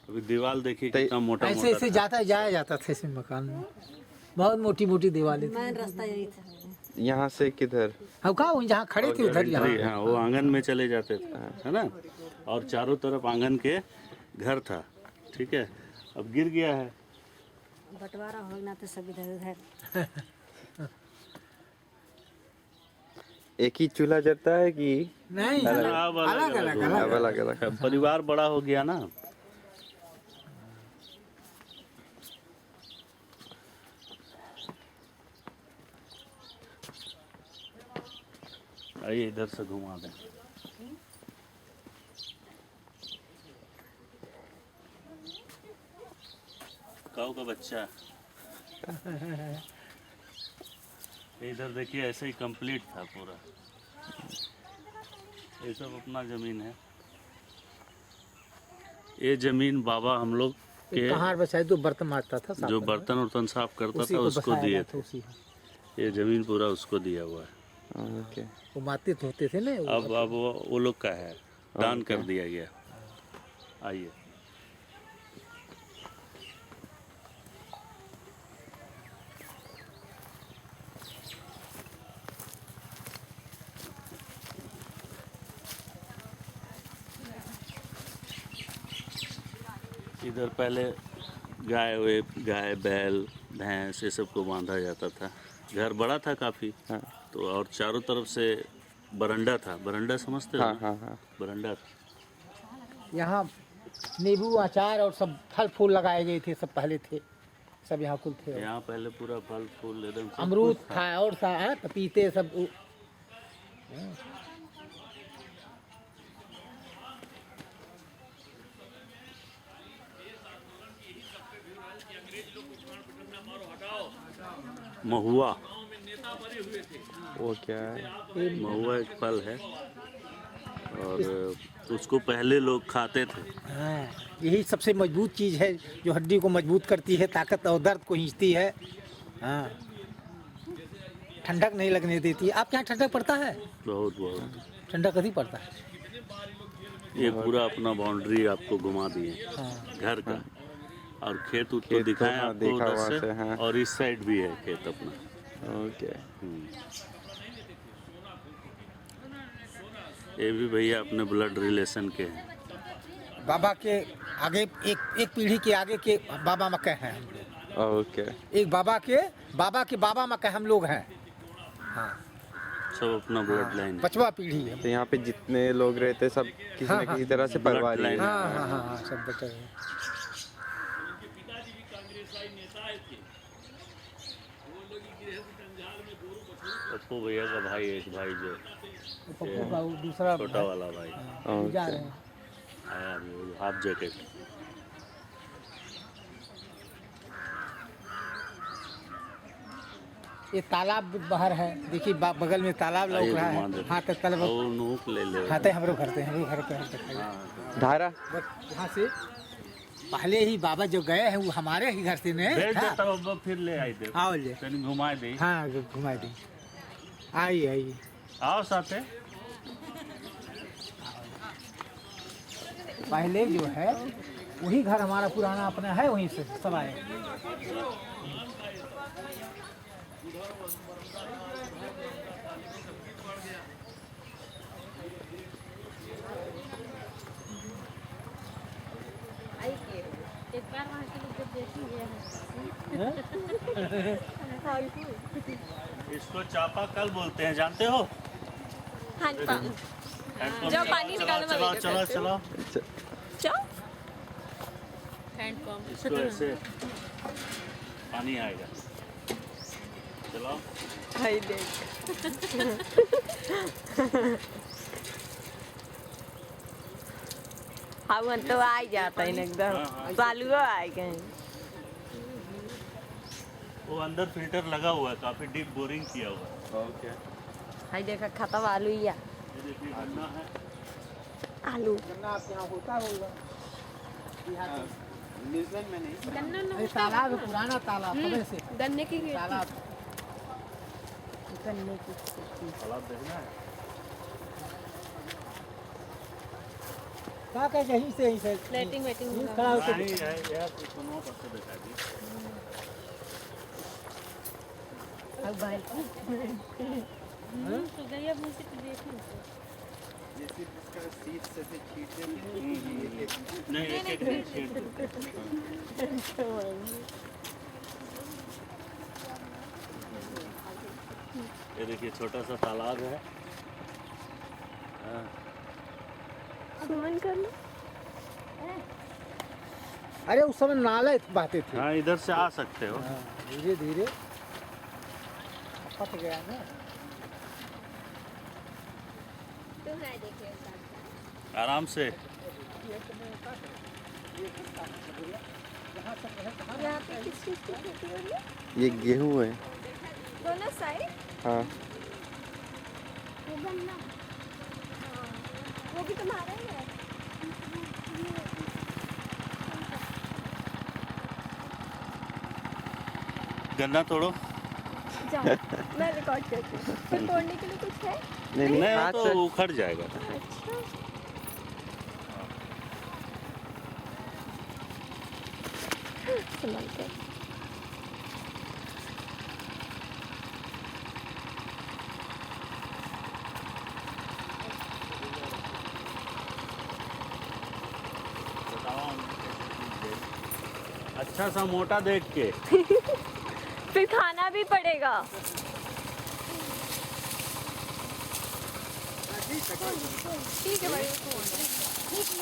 अभी दीवार देखिए कितना मोटा ऐसे मोटा ऐसे जाया जाता था इस मकान में। बहुत मोटी मोटी दीवारें थी। मेन रास्ता यही था। यहाँ से किधर? हम कहाँ जहाँ खड़े थे उधर यहाँ। हाँ, वो आंगन में चले जाते थे, है ना। और चारों तरफ आंगन के घर था। ठीक है। अब गिर गया है। बंटवारा हो ना तो सब इधर उधर। एक ही चूल्हा जलता है कि नहीं, अलग अलग। परिवार बड़ा हो गया ना। आइए इधर से घुमा दें। काऊ का बच्चा। इधर देखिए, ऐसे ही कंप्लीट था पूरा। ये सब अपना जमीन है। ये जमीन बाबा हम लोग के कहाँ बचाए, तो बर्तन मारता था, जो बर्तन उर्तन साफ करता था उसको दिए थे। ये जमीन पूरा उसको दिया हुआ है। ओके। वो मारते धोते थे ना। अब वो लोग का है, दान कर दिया गया। आइए। इधर पहले गाय बैल भैंस ये सब को बांधा जाता था। घर बड़ा था काफ़ी। हाँ। तो और चारों तरफ से बरंडा था। बरंडा समझते हो? हाँ हाँ हाँ। बरंडा था। यहाँ नींबू अचार और सब फल फूल लगाए गए थे, सब पहले थे, सब यहाँ कुल थे। यहाँ पहले पूरा फल फूल एकदम सब अमरूद कुछ था और था, पपीते सब। महुआ। वो क्या है? महुआ एक फल है और उसको पहले लोग खाते थे। हाँ, यही सबसे मजबूत चीज़ है जो हड्डी को मजबूत करती है, ताकत और दर्द को खींचती है। हाँ, ठंडक नहीं लगने देती। आपके यहाँ ठंडक पड़ता है? बहुत बहुत ठंडक कभी पड़ता है। ये पूरा अपना बाउंड्री आपको घुमा दिए हाँ। घर का। और खेत उत तो खेत तो दिखाएं हाँ, आपको देखा उधर वहाँ से, से, हाँ। और इस साइड भी है खेत अपना। ओके। ये भी भैया अपने ब्लड रिलेशन के हैं। बाबा के आगे एक पीढ़ी के आगे के बाबा मक्के हैं हम लोग। ओके। एक बाबा के बाबा मक्के हम लोग हैं। हाँ, सब अपना ब्लड लाइन। 5वां पीढ़ी है। तो यहाँ पे जितने लोग रहते हैं सब किसी न किसी तरह से परिवार ही है। हाँ हाँ हाँ हाँ, सब बच्चे हैं। पप्पू भैया का भाई, एक भाई जो पप्पू का वो दूसरा छोटा वाला भाई जा रहे हैं। आया अभी, वो हाफ जैकेट। ये तालाब बाहर है, देखिए बगल में तालाब लग रहा है। हाँ तो तालाब वो नूक ले ले। हाँ तो हमरो घर पे दिखाई। धारा यहाँ से पहले ही बाबा जो गए हैं वो हमारे ही घर से ने भेज देता हूँ, फिर ले आई दे। आओ ले, तनी घुमा दे। हाँ घुमा दी। आइए आओ साथे। पहले जो है वही घर हमारा पुराना अपना है, वहीं से सब आए। एक बार वहाँ के लोग जब देखेंगे इसको चापाकल बोलते हैं, जानते हो? हैंडपंप जो पानी निकालने वाले चलो का चलो कहते चलो। क्या हैंडपंप इसको ऐसे पानी आएगा। चलो भाई देख हवन तो आ ही जाता है एकदम बालुओ आ गए। वो अंदर फिल्टर लगा हुआ है, काफी डीप बोरिंग किया हुआ है। ओके। हाय देखा खत्म आलू ही ये देखिए गन्ना है। आलू गन्ना आपके यहाँ होता होगा। न्यूजीलैंड में नहीं। गन्ना तालाब है, पुराना तालाब पहले से गन्ने की तालाब। गन्ने की तालाब देखना है। क्या कहे यहीं से लाइटिंग वेटिंग खड़ा होकर नहीं है यार, कुछ सुनो पर से दिखा दी। अब भाई तो गया मुझे तो देखी ये सिर्फ इसका सीट से छींटते नहीं, एक एक छींट दो। ये देखिए छोटा सा तालाब है। सुमन कर लो। अरे उस समय नाले बहते थे। हाँ, इधर से आ सकते हो। धीरे धीरे फट गया ना। आराम से। यहाँ पे किस चीज़ की खेती हो रही है? ये गेहूं है। दोनों साइड हाँ। वो गन्ना वो भी तुम्हारा ही है। गन्ना तोड़ो। जाओ मैं रिकॉर्ड करती हूँ। फिर तोड़ने के लिए कुछ है? नहीं नहीं, हाथ तो से। उखड़ जाएगा। अच्छा संभाल के। अच्छा सा मोटा देख के। फिर खाना भी पड़ेगा। ठीक है भाई। खींचो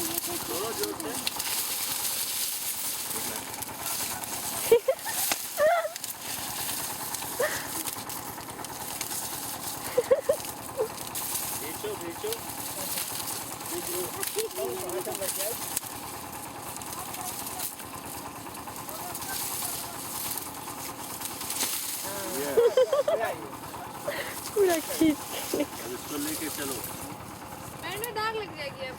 खींचो। पूरा खींच के। अब इसको लेके चलो। पैर में दाग लग जाएगी अब।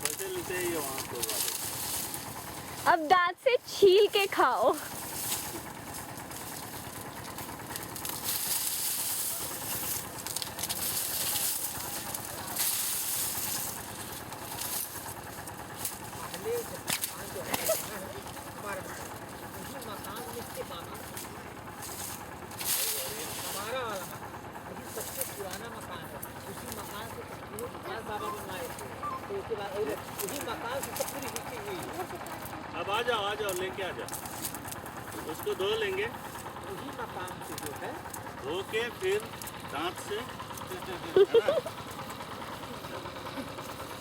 बच्चे लेते ही वहाँ को। अब दांत से छील के खाओ। अब आ जाओ लेके आ जाओ। उसको धो लेंगे, उसी मकान से जो है धो के फिर दांत से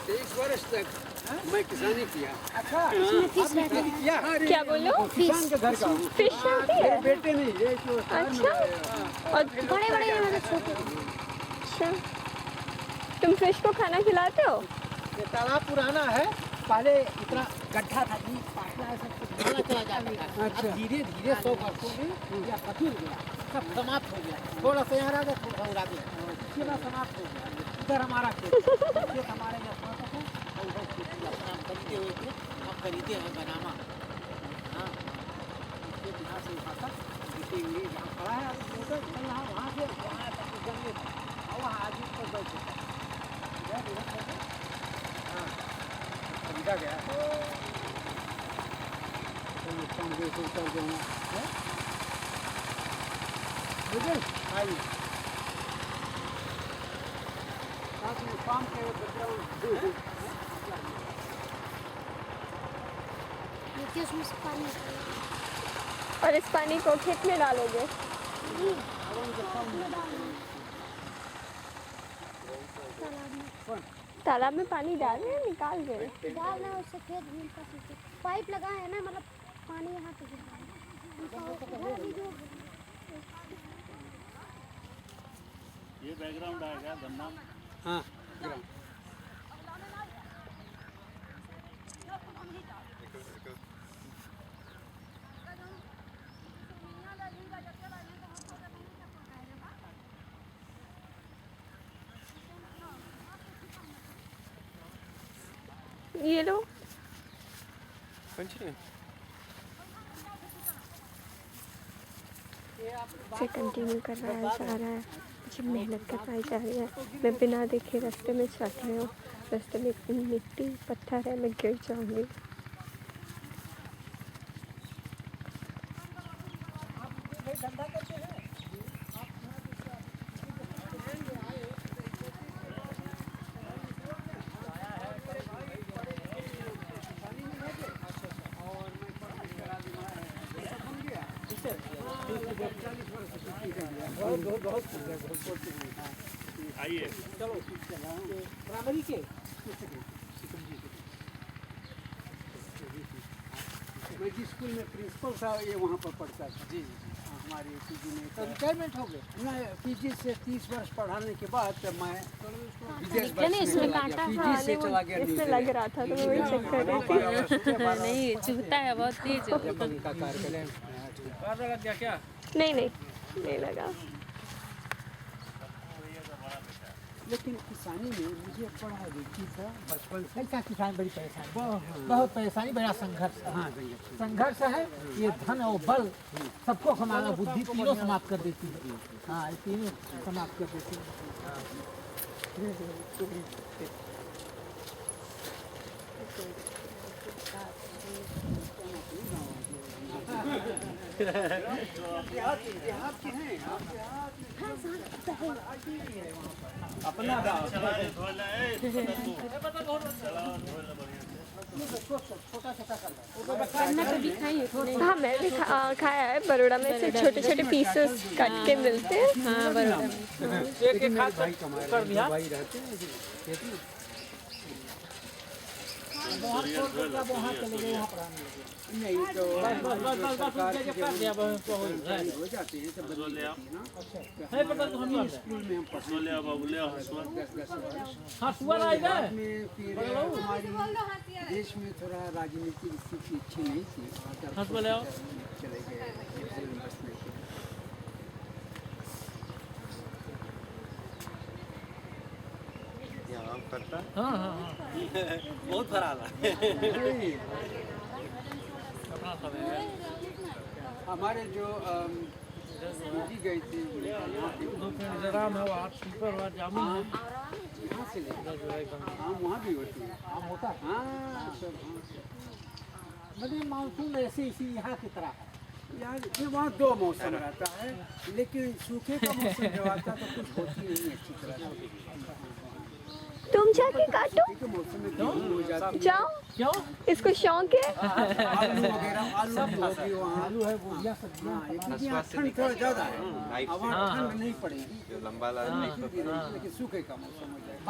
23 वर्ष तक मैं किसानी किया। अच्छा किया क्या बोलो? किसान के घर का हूँ। फिश होती है? मेरे बेटे नहीं, ये जो अच्छा, और बड़े बड़े हैं मतलब छोटे? अच्छा, तुम फिश को खाना खिलाते हो? ये तालाब पुराना है, पहले इतना गड्ढा था कि पाटला ऐसा चला चला जाता था। अच्छा। अब धीरे धीरे 100 वर्षों में या पकड़ गया, सब समाप्त हो गया। थोड़ा सा यहाँ रह गया, थोड़ा सा उड़ा गया, इसके बाद समाप्त हो गया। इधर हमारा खेत हमारे यहाँ था और उधर खेती अपना हम खरीदे हुए थे, हम खरीदे हैं बनामा। हाँ, खेत यहाँ से वहाँ तक जीते हुए यहाँ खड़ा है, अब मोटर चल रहा है वहाँ से वहाँ तक जंगल था और वहाँ आदमी पर बैठे थे। हाँ, खरीदा गया उतर देना बुजुर्ग आइए साथ में काम के उसमें से पानी और इस पानी को खेत में डालोगे? तालाब में पानी डाल रहे हैं, निकाल रहे हैं? डाल रहे हैं उससे खेत भी पाइप लगाए हैं ना, मतलब पानी यहाँ पे गिर रहा है। ये बैकग्राउंड आएगा गन्ना। हाँ ये लो। से कंटिन्यू कर रहा है, जा रहा है, मुझे मेहनत करवाई जा रही है। मैं बिना देखे रास्ते में चल रही हूँ, रास्ते में इतनी मिट्टी पत्थर है, मैं गिर जाऊँगी। आइए चलो प्राइमरी के मैं जिस स्कूल में प्रिंसिपल था ये वहाँ पर पढ़ता था। जी हमारे पीजी में तो रिटायरमेंट हो गए। मैं पीजी से 30 वर्ष पढ़ाने के बाद जब मैं विदेश इसमें कांटा पीजी से चला गया इसमें लग रहा था तो मैं वही चेक कर रही थी। नहीं चुभता है बहुत तेज। का कार्यक्रम लग गया क्या? नहीं लगा। लेकिन किसानी में मुझे बड़ा रुचि था बचपन से। कैसा किसान? बड़ी परेशानी, बहुत परेशानी, बड़ा संघर्ष। हाँ, संघर्ष है। ये धन और बल सबको समाना, बुद्धि तीनों समाप्त कर देती है। हाँ, ये तीनों समाप्त कर देती अपना हाँ, मैं भी खाया है। बड़ौदा में से छोटे छोटे पीसेस कट के मिलते हैं। हाँ, बड़ौदा में एक हाथ कर दिया। वहाँ चले गए, यहाँ पर नहीं तो हो जाते हैं सब स्कूल में हम फिर हमारी देश में थोड़ा राजनीतिक स्थिति अच्छी नहीं थी, चले गए बसने के। करता बहुत फराला हमारे जो जी गई थी जामुन है यहाँ से ले आम वहाँ भी होती है। आम होता है। हाँ सब मतलब मानसून ऐसे इसी यहाँ की तरह है। यार ये वहाँ दो मौसम रहता है, लेकिन सूखे का मौसम जब आता है तो कुछ होती नहीं अच्छी तरह से। तुम जाके काटो, जाओ। क्यों? इसको शौक है। आलू है, बढ़िया सब्जियां। ठंड थोड़ा ज्यादा है, अब वहाँ ठंड नहीं पड़ेगी, जो लंबा लाल लेकिन सूखे का मौसम हो जाएगा।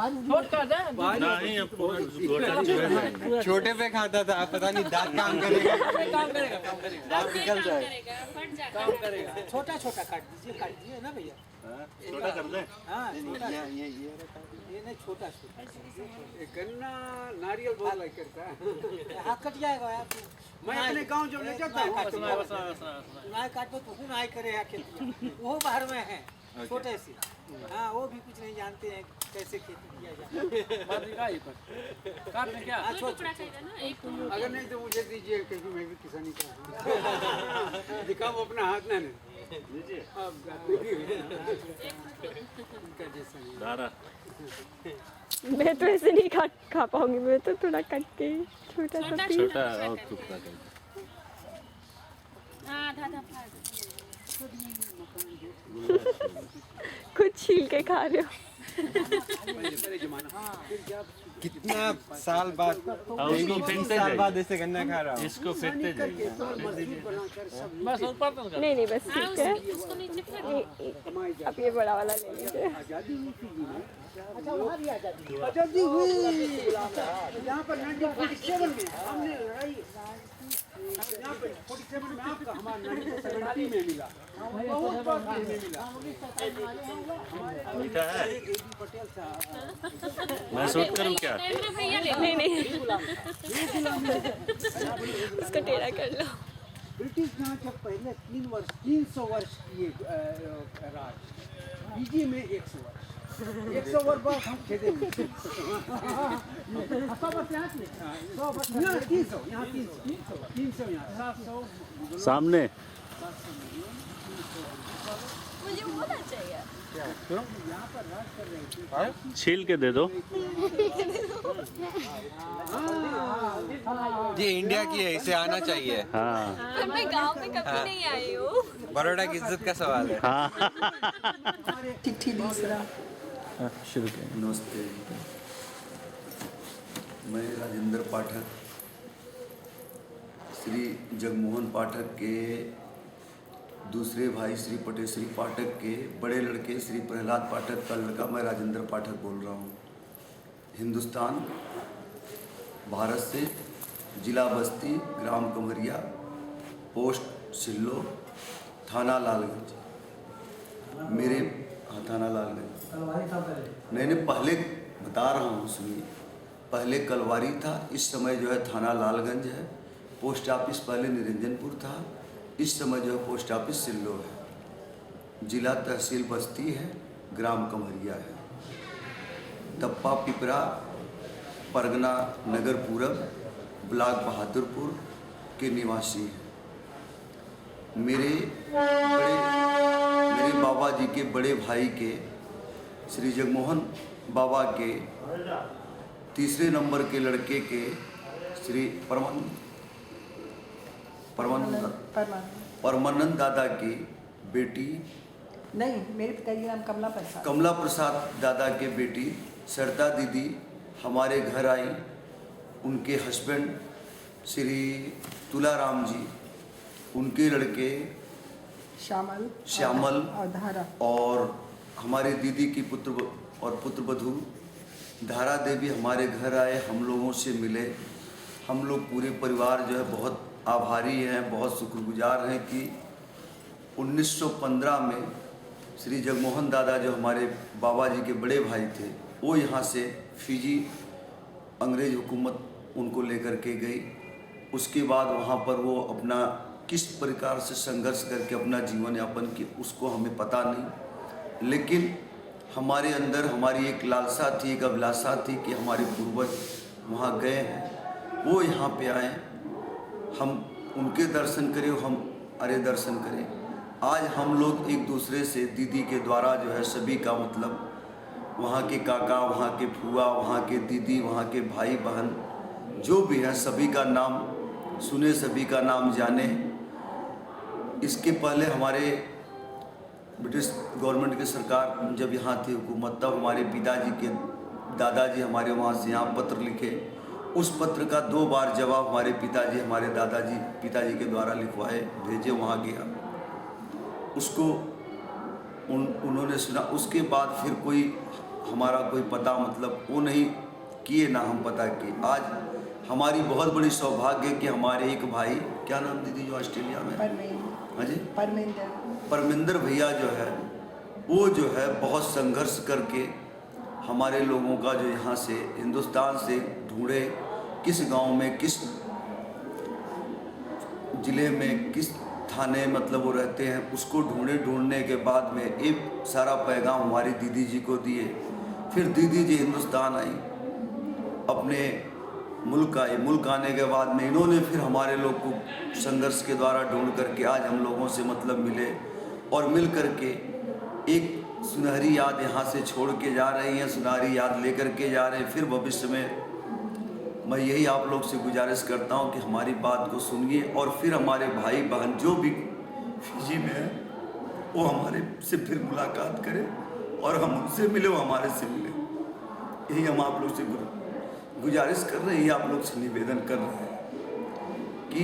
नहीं, अब पूरा गोटा छोटे पे खाता था, पता नहीं दांत काम करेगा। काम करेगा, काम करेगा, दांत निकल जाए। काम करेगा। छोटा छोटा काट दीजिए ना भैया। छोटा कर दे। हाँ, छोटा। ये नहीं, छोटा छोटा। गन्ना नारियल बहुत लाइक करता है। हाथ कट जाएगा यार। मैं अपने गांव जब ले जाता हूँ, नाय काटो तो हूँ नाय करे खेती, वो बाहर में है छोटे से। हाँ, वो भी कुछ नहीं जानते हैं कैसे खेती किया जाए। काट में क्या? अगर नहीं तो मुझे दीजिए, क्योंकि मैं भी किसानी करता दिखाओ अपना हाथ ना दीजिए। दारा मैं तो ऐसे नहीं खा पाऊंगी, मैं तो थोड़ा कट के छोटा सा पीस। छोटा और टुकड़ा कर। कुछ छील के खा रहे हो। कितना साल बाद, साल बाद ऐसे गन्ना खा रहा हूँ। इसको फेंकते जाइए। नहीं नहीं, बस ठीक है। अब ये बड़ा वाला ले लीजिए। आजादी हुई यहाँ पर 1947 में हमने लड़ाई, यहाँ पर 47 में आपका हमारा 1970 में मिला, बहुत बार में मिला। मीठा है। पटेल साहब, मैं शूट करूँ क्या? नहीं नहीं, उसको टेढ़ा कर लो। ब्रिटिश यहाँ जब पहले 300 वर्ष किए राज, बीजी में 100 वर्ष, 100 वर्ष बाद हम खेदे में 100 वर्ष यहाँ से, 100 वर्ष यहाँ 300, यहाँ 300 यहाँ 700 सामने मुझे होना चाहिए। क्यों? छील के दे दो। ये इंडिया की है, इसे आना चाहिए। हाँ, मैं गांव में कभी नहीं आई हूँ। बड़ौदा की इज्जत का सवाल है। हाँ। चिट्ठी दूसरा। शुरू करें। नमस्ते, मैं राजेंद्र पाठक, श्री जगमोहन पाठक के दूसरे भाई श्री पटेश्वरी पाठक के बड़े लड़के श्री प्रहलाद पाठक का लड़का मैं राजेंद्र पाठक बोल रहा हूँ। हिंदुस्तान, भारत से, जिला बस्ती, ग्राम कमरिया, पोस्ट सिल्लो, थाना लालगंज। मेरे थाना लालगंज। मैंने पहले बता रहा हूँ, सुनिए। पहले कलवारी था, इस समय जो है थाना लालगंज है। पोस्ट ऑफिस पहले निरंजनपुर था, इस समय जो है पोस्ट ऑफिस सिल्लो है। जिला तहसील बस्ती है, ग्राम कमरिया है। तप्पा पिपरा, परगना नगर पूरब, ब्लॉक बहादुरपुर के निवासी हैं। मेरे बाबा जी के बड़े भाई के श्री जगमोहन बाबा के तीसरे नंबर के लड़के के श्री परमानंद दादा की बेटी, नहीं, मेरे पिता जी नाम कमला प्रसाद दादा के बेटी सरदा दीदी हमारे घर आई। उनके हस्बैंड श्री तुलाराम जी, उनके लड़के श्यामल और हमारे दीदी की पुत्रवधू धारा देवी हमारे घर आए, हम लोगों से मिले। हम लोग पूरे परिवार जो है बहुत आभारी हैं, बहुत शुक्रगुजार हैं कि 1915 में श्री जगमोहन दादा जो हमारे बाबा जी के बड़े भाई थे, वो यहाँ से फिजी अंग्रेज हुकूमत उनको लेकर के गई। उसके बाद वहाँ पर वो अपना किस प्रकार से संघर्ष करके अपना जीवन यापन किया उसको हमें पता नहीं, लेकिन हमारे अंदर हमारी एक लालसा थी, एक अभिलाषा थी कि हमारे पूर्वज वहाँ गए हैं, वो यहाँ पे आए, हम उनके दर्शन करें, हम अरे दर्शन करें। आज हम लोग एक दूसरे से दीदी के द्वारा जो है सभी का मतलब वहाँ के काका, वहाँ के फुआ, वहाँ के दीदी, वहाँ के भाई बहन जो भी हैं सभी का नाम सुने, सभी का नाम जाने। इसके पहले हमारे ब्रिटिश गवर्नमेंट की सरकार जब यहाँ थी हुकूमत, तब हमारे पिताजी के दादाजी हमारे वहाँ से यहाँ पत्र लिखे, उस पत्र का 2 बार जवाब हमारे पिताजी हमारे दादाजी पिताजी के द्वारा लिखवाए भेजे, वहाँ गया, उसको उन्होंने सुना। उसके बाद फिर कोई हमारा कोई पता मतलब वो नहीं किए ना हम पता किए। आज हमारी बहुत बड़ी सौभाग्य कि हमारे एक भाई, क्या नाम दीदी जो ऑस्ट्रेलिया में, हाँ जी, परमिंदर भैया जो है वो जो है बहुत संघर्ष करके हमारे लोगों का जो यहाँ से हिंदुस्तान से ढूंढे, किस गांव में, किस ज़िले में, किस थाने मतलब वो रहते हैं, उसको ढूंढने के बाद में एक सारा पैगाम हमारी दीदी जी को दिए। फिर दीदी जी हिंदुस्तान आई, अपने मुल्क आए, मुल्क आने के बाद में इन्होंने फिर हमारे लोग को संघर्ष के द्वारा ढूंढ करके आज हम लोगों से मतलब मिले और मिल करके एक सुनहरी याद यहाँ से छोड़ के जा रही हैं, सुनहरी याद लेकर के जा रहे हैं। फिर भविष्य में मैं यही आप लोग से गुजारिश करता हूँ कि हमारी बात को सुनिए और फिर हमारे भाई बहन जो भी फिजी में है वो हमारे से फिर मुलाकात करें और हम उनसे मिले, वो हमारे से मिले। यही हम आप लोग से गुजारिश कर रहे हैं, यही आप लोग से निवेदन कर रहे हैं कि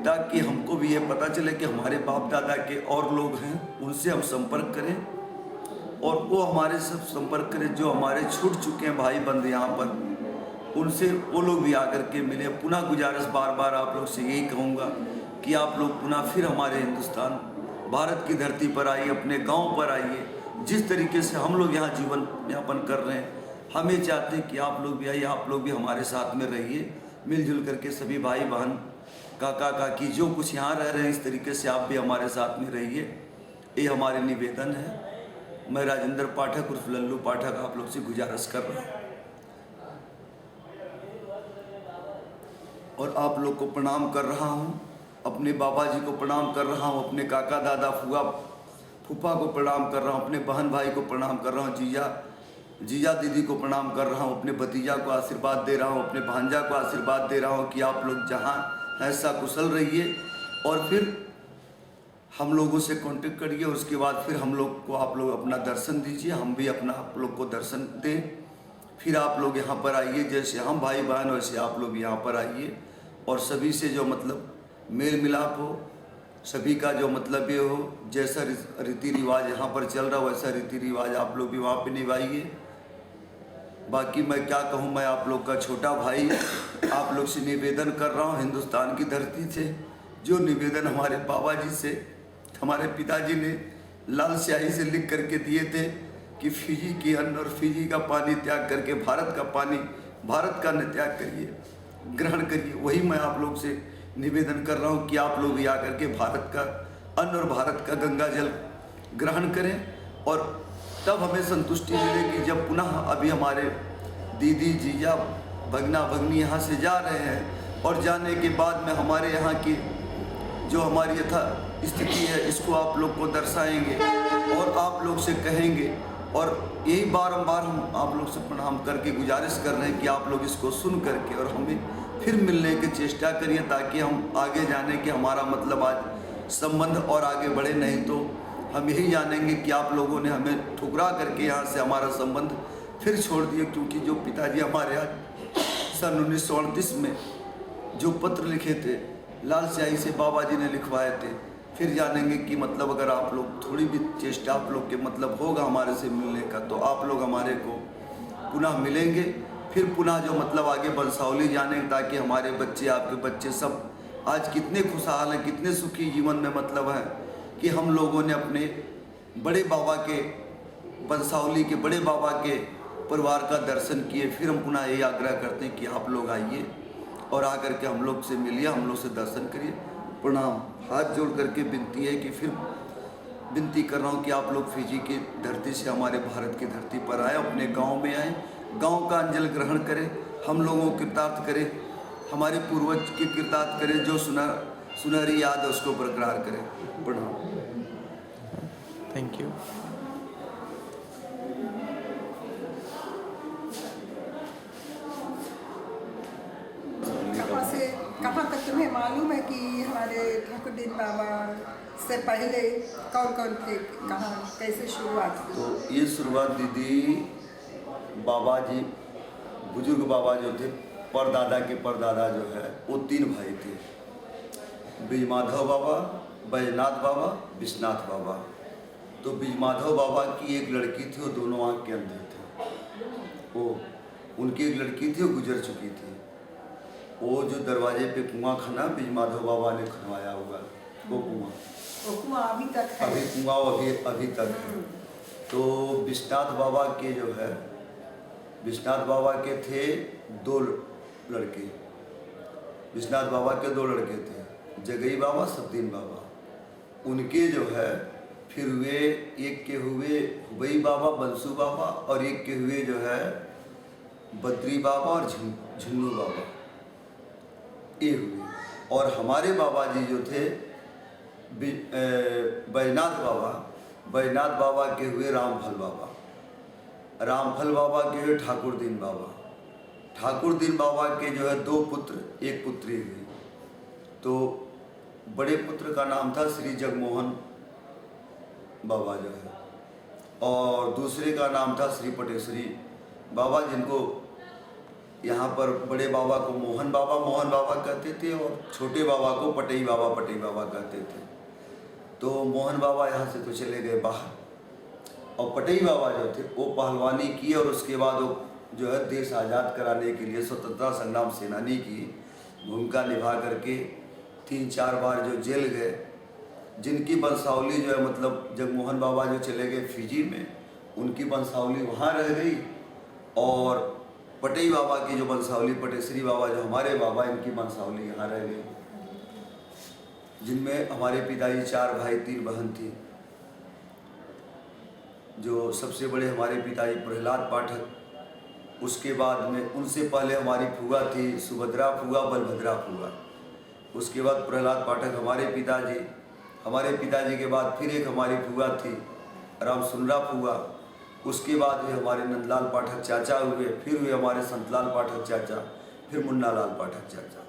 ताकि हमको भी ये पता चले कि हमारे बाप दादा के और लोग हैं, उनसे हम संपर्क करें और वो हमारे सब संपर्क करें जो हमारे छूट चुके हैं भाई बंद यहाँ पर, उनसे वो लोग भी आकर के मिले। पुनः गुजारिश बार बार आप लोग से यही कहूँगा कि आप लोग पुनः फिर हमारे हिंदुस्तान भारत की धरती पर आइए, अपने गांव पर आइए। जिस तरीके से हम लोग यहाँ जीवन यापन कर रहे हैं, हम ये चाहते हैं कि आप लोग भी आइए, आप लोग भी हमारे साथ में रहिए, मिलजुल करके सभी भाई बहन काका काकी जो कुछ यहाँ रह रहे हैं इस तरीके से आप भी हमारे साथ में रहिए, ये हमारे निवेदन है। मैं राजेंद्र पाठक उर्फ लल्लू पाठक आप लोग से गुजारिश कर रहा हूँ और आप लोग को प्रणाम कर रहा हूँ, अपने बाबा जी को प्रणाम कर रहा हूँ, अपने काका दादा फुआ फूफा को प्रणाम कर रहा हूँ, अपने बहन भाई को प्रणाम कर रहा हूँ, जीजा दीदी को प्रणाम कर रहा हूँ, अपने भतीजा को आशीर्वाद दे रहा हूँ, अपने भांजा को आशीर्वाद दे रहा हूँ कि आप लोग जहाँ ऐसा कुशल रहिए और फिर हम लोगों से कांटेक्ट करिए। उसके बाद फिर हम लोग को आप लोग अपना दर्शन दीजिए, हम भी अपना आप लोग को दर्शन दें। फिर आप लोग यहाँ पर आइए, जैसे हम भाई बहन वैसे आप लोग यहाँ पर आइए और सभी से जो मतलब मेल मिलाप हो, सभी का जो मतलब ये हो, जैसा रीति रिवाज यहाँ पर चल रहा हो वैसा रीति रिवाज आप लोग भी वहाँ पे निभाइए। बाकी मैं क्या कहूँ, मैं आप लोग का छोटा भाई आप लोग से निवेदन कर रहा हूँ हिंदुस्तान की धरती से, जो निवेदन हमारे बाबा जी से हमारे पिताजी ने लाल स्याही से लिख करके दिए थे कि फिजी की अन्न और फिजी का पानी त्याग करके भारत का पानी, भारत का न त्याग करिए, ग्रहण करिए। वही मैं आप लोग से निवेदन कर रहा हूँ कि आप लोग भी आकर के भारत का अन्न और भारत का गंगा जल ग्रहण करें और तब हमें संतुष्टि मिलेगी जब पुनः अभी हमारे दीदी जीजा भगना भगनी यहाँ से जा रहे हैं और जाने के बाद में हमारे यहाँ की जो हमारी यथा स्थिति है इसको आप लोग को दर्शाएंगे और आप लोग से कहेंगे। और यही बारंबार हम आप लोग से प्रणाम करके गुजारिश कर रहे हैं कि आप लोग इसको सुन करके और हमें फिर मिलने की चेष्टा करिए ताकि हम आगे जाने के हमारा मतलब आज संबंध और आगे बढ़े। नहीं तो हम यही जानेंगे कि आप लोगों ने हमें ठुकरा करके यहाँ से हमारा संबंध फिर छोड़ दिए, क्योंकि जो पिताजी हमारे आज सन 1938 में जो पत्र लिखे थे लाल स्याही से बाबा जी ने लिखवाए थे, फिर जानेंगे कि मतलब अगर आप लोग थोड़ी भी चेष्टा आप लोग के मतलब होगा हमारे से मिलने का तो आप लोग हमारे को पुनः मिलेंगे, फिर पुनः जो मतलब आगे बंसावली जानेंगे ताकि हमारे बच्चे आपके बच्चे सब आज कितने खुशहाल हैं, कितने सुखी जीवन में मतलब हैं कि हम लोगों ने अपने बड़े बाबा के बंसावली के बड़े बाबा के परिवार का दर्शन किए। फिर हम पुनः यही आग्रह करते हैं कि आप लोग आइए और आकर के हम लोग से मिलिए, हम लोग से दर्शन करिए। प्रणाम, हाथ जोड़ करके विनती है कि फिर विनती कर रहा हूँ कि आप लोग फिजी की धरती से हमारे भारत की धरती पर आए, अपने गांव में आए, गांव का अंजल ग्रहण करें, हम लोगों को कृतार्थ करें, हमारे पूर्वज की कृतार्थ करें, जो सुनहरी याद है उसको बरकरार करें। प्रणाम। Thank you. कहाँ तक तुम्हें मालूम है कि हमारे ठाकुरदीन बाबा से पहले कौन कौन थे, कहाँ कैसे शुरुआत हुई? तो ये शुरुआत दीदी बाबा जी बुजुर्ग बाबा जो थे, परदादा के परदादा जो है, वो 3 भाई थे, बीजमाधव बाबा, बैजनाथ बाबा, विश्वनाथ बाबा। तो बीजमाधव बाबा की एक लड़की थी, वो दोनों आँख के अंधे थे। वो उनकी एक लड़की थी, वो गुजर चुकी थी। वो जो दरवाजे पे कुआं खना बीजमाधव बाबा ने खनवाया होगा, वो कुआं अभी तक है। अभी कुआं अभी तक है। तो विश्वनाथ बाबा के जो है, विश्वनाथ बाबा के थे 2 लड़के। विश्वनाथ बाबा के 2 लड़के थे, जगई बाबा, सबदीन बाबा। उनके जो है फिर हुए, एक के हुए हुबई बाबा, बंसू बाबा, और एक के हुए जो है बद्री बाबा और झुन्नू बाबा, ये हुए। और हमारे बाबा जी जो थे बैजनाथ बाबा, बैजनाथ बाबा के हुए रामफल बाबा, रामफल बाबा के हुए ठाकुर दीन बाबा, ठाकुर दीन बाबा के जो है 2 पुत्र, 1 पुत्री हुई। तो बड़े पुत्र का नाम था श्री जगमोहन बाबा जो है, और दूसरे का नाम था श्री पटेश्वरी बाबा, जिनको यहाँ पर बड़े बाबा को मोहन बाबा कहते थे, और छोटे बाबा को पटई बाबा कहते थे। तो मोहन बाबा यहाँ से तो चले गए बाहर, और पटई बाबा जो थे वो पहलवानी की, और उसके बाद वो जो है देश आज़ाद कराने के लिए स्वतंत्रता संग्राम सेनानी की भूमिका निभा करके 3-4 बार जो जेल गए, जिनकी वंशावली जो है, मतलब जगमोहन बाबा जो चले गए फिजी में, उनकी वंशावली वहाँ रह गई, और पटई बाबा की जो वंशावली, पटेश्वरी बाबा जो हमारे बाबा, इनकी वंशावली यहाँ रह गई, जिनमें हमारे पिताजी 4 भाई 3 बहन थी। जो सबसे बड़े हमारे पिताजी प्रहलाद पाठक, उसके बाद में उनसे पहले हमारी फूआ थी सुभद्रा फूआ, बलभद्रा फूआ, उसके बाद प्रहलाद पाठक हमारे पिताजी के बाद फिर एक हमारी फूआ थी रामसुंदरा फूआ, उसके बाद भी हमारे नंदलाल पाठक चाचा हुए, फिर हुए हमारे संतलाल पाठक चाचा, फिर मुन्नालाल पाठक चाचा।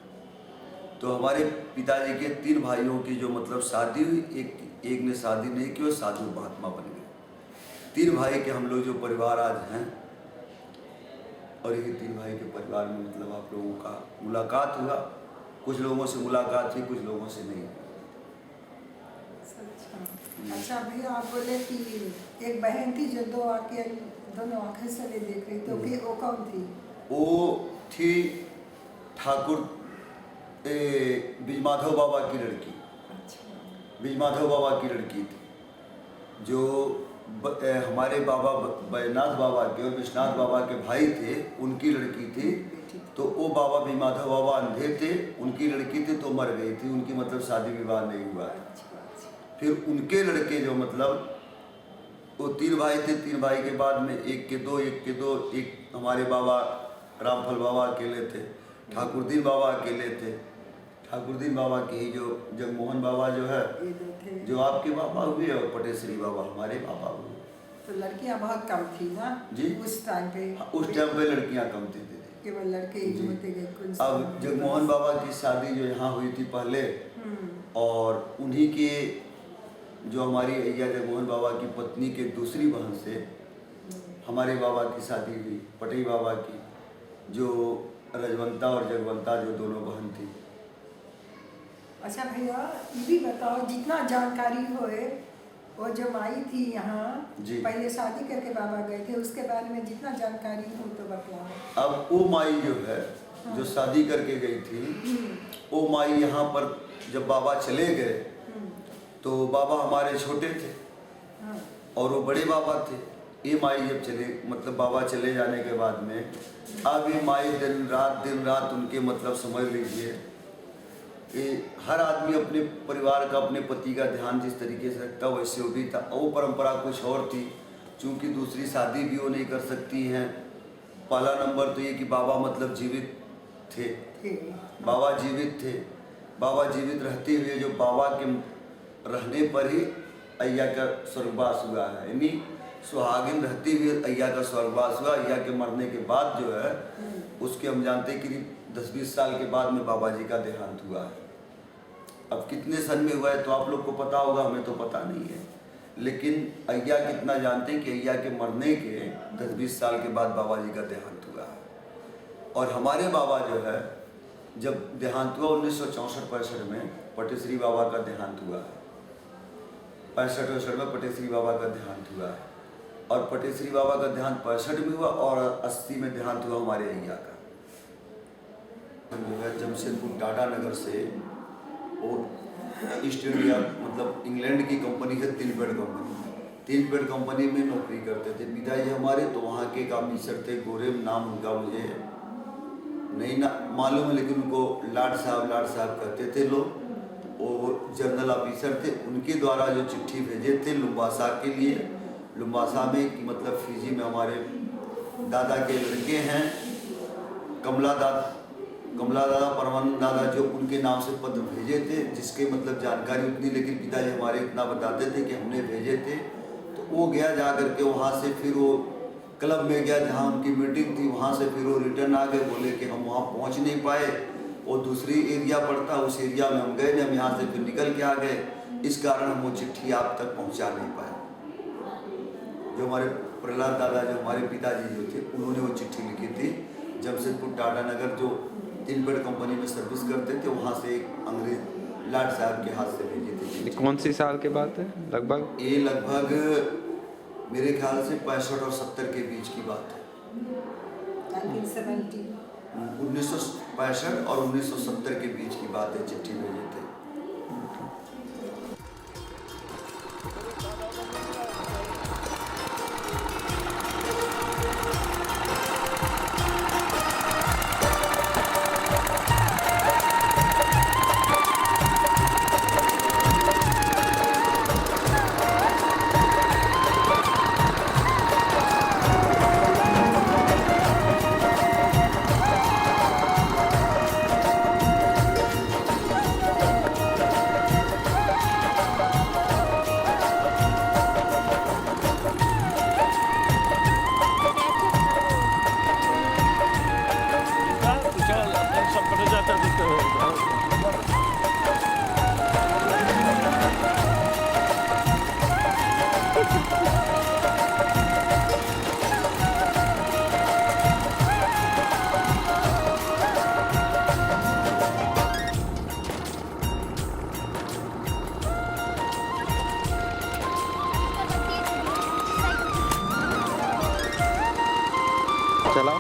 तो हमारे पिताजी के 3 भाइयों की जो मतलब शादी हुई, एक ने शादी नहीं की, वो साधु महात्मा बन गए। 3 भाई के हम लोग जो परिवार आज हैं, और ये 3 भाई के परिवार में मतलब आप लोगों का मुलाकात हुआ, कुछ लोगों से मुलाकात हुई, कुछ लोगों से नहीं। अच्छा भैया, आप बोले कि एक बहन थी जो दोनों आंखें से नहीं देख रही, तो फिर वो कौन थी? वो थी ठाकुर बीजमाधव बाबा की लड़की। बीजमाधव बाबा की लड़की थी, जो हमारे बाबा बैजनाथ बाबा के और विश्वनाथ बाबा के भाई थे, उनकी लड़की थी। तो वो बाबा बीजमाधव बाबा अंधे थे, उनकी लड़की थी तो मर गई थी, उनकी मतलब शादी विवाह नहीं हुआ है। फिर उनके लड़के जो मतलब वो 3 भाई थे, 3 भाई के बाद में एक के दो, एक हमारे बाबा रामफल बाबा अकेले थे, ठाकुरदीन बाबा अकेले थे। ठाकुरदीन बाबा के ही जो जगमोहन बाबा जो है, जो आपके बाबा हुए, और पटेश्वरी बाबा हमारे बाबा हुए। तो लड़कियां बहुत कम थी ना जी, उस टाइम पे? उस टाइम पे लड़कियां कम थी, केवल लड़के ही होते गए। अब जगमोहन बाबा की शादी जो यहाँ हुई थी पहले, और उन्हीं के जो हमारी अय्या जगमोहन बाबा की पत्नी के दूसरी बहन से हमारे बाबा की शादी हुई, पटई बाबा की, जो रजवंता और जगवंता जो दोनों बहन थी। अच्छा भैया, ये भी बताओ, जितना जानकारी होए, वो जो माई थी यहाँ, पहले शादी करके बाबा गए थे, उसके बारे में जितना जानकारी हो तो बताओ। अब वो माई जो है, जो शादी करके गई थी, वो माई यहाँ पर जब बाबा चले गए, तो बाबा हमारे छोटे थे और वो बड़े बाबा थे। ये माई जब चले, मतलब बाबा चले जाने के बाद में, अब ये माई दिन रात उनके मतलब समझ लीजिए कि हर आदमी अपने परिवार का, अपने पति का ध्यान जिस तरीके से रखता, वैसे वो भी था। वो परंपरा कुछ और थी, चूँकि दूसरी शादी भी वो नहीं कर सकती हैं। पहला नंबर तो ये कि बाबा मतलब जीवित थे, बाबा जीवित थे। बाबा जीवित रहते हुए जो बाबा के रहने पर ही अय्या का स्वर्गवास हुआ है, यानी सुहागिन रहते हुए अय्या का स्वर्गवास हुआ। अय्या के मरने के बाद जो है, उसके हम जानते हैं कि 10-20 साल के बाद में बाबा जी का देहांत हुआ है। अब कितने सन में हुआ है तो आप लोग को पता होगा, हमें तो पता नहीं है, लेकिन अय्या कितना जानते हैं कि अय्या के मरने के 10-20 साल के बाद बाबा जी का देहांत हुआ है। और हमारे बाबा जो है जब देहांत हुआ 1964-65 में पटेश्वरी बाबा का देहांत हुआ है। 65-68 में पटेश्वरी बाबा का देहांत हुआ है और पटेश्वरी बाबा का देहांत 65 में हुआ और 80 में देहांत हुआ हमारे अय्या का। जो है जमशेदपुर टाटा नगर से वो ईस्ट इंडिया मतलब इंग्लैंड की कंपनी है तिलपेड़ कंपनी। तिलपेड़ कंपनी में नौकरी करते थे पिताजी हमारे, तो वहाँ के एक ऑफिसर थे, गोरे नाम उनका मुझे नहीं ना मालूम है, लेकिन उनको लाड साहब कहते थे लोग। वो जनरल ऑफिसर थे, उनके द्वारा जो चिट्ठी भेजे थे लुम्बासा के लिए। लुम्बासा में कि मतलब फिजी में हमारे दादा के लड़के हैं कमला दादा परमानंद दादा, जो उनके नाम से पत्र भेजे थे, जिसके मतलब जानकारी उतनी, लेकिन पिताजी हमारे इतना बताते थे कि हमने भेजे थे। तो वो गया जा करके वहाँ से, फिर वो क्लब में गया जहाँ उनकी मीटिंग थी, वहाँ से फिर वो रिटर्न आ गए, बोले कि हम वहाँ पहुँच नहीं पाए, वो दूसरी एरिया पड़ता, उस एरिया में हम गए नहीं, हम यहाँ से फिर निकल के आ गए, इस कारण हम वो चिट्ठी आप तक पहुँचा नहीं पाए। जो हमारे प्रहलाद दादा जो हमारे पिताजी जो थे, उन्होंने वो चिट्ठी लिखी थी जमशेदपुर टाटा नगर जो तिलपेड़ कंपनी में सर्विस करते थे, वहाँ से एक अंग्रेज लाड साहब के हाथ से भेजी थी। कौन सी साल के बात है लगभग? ये लगभग मेरे ख्याल से 65 और 70 के बीच की बात है। 1965 और 1970 के बीच की बात है, चिट्ठी भेजे थे। चला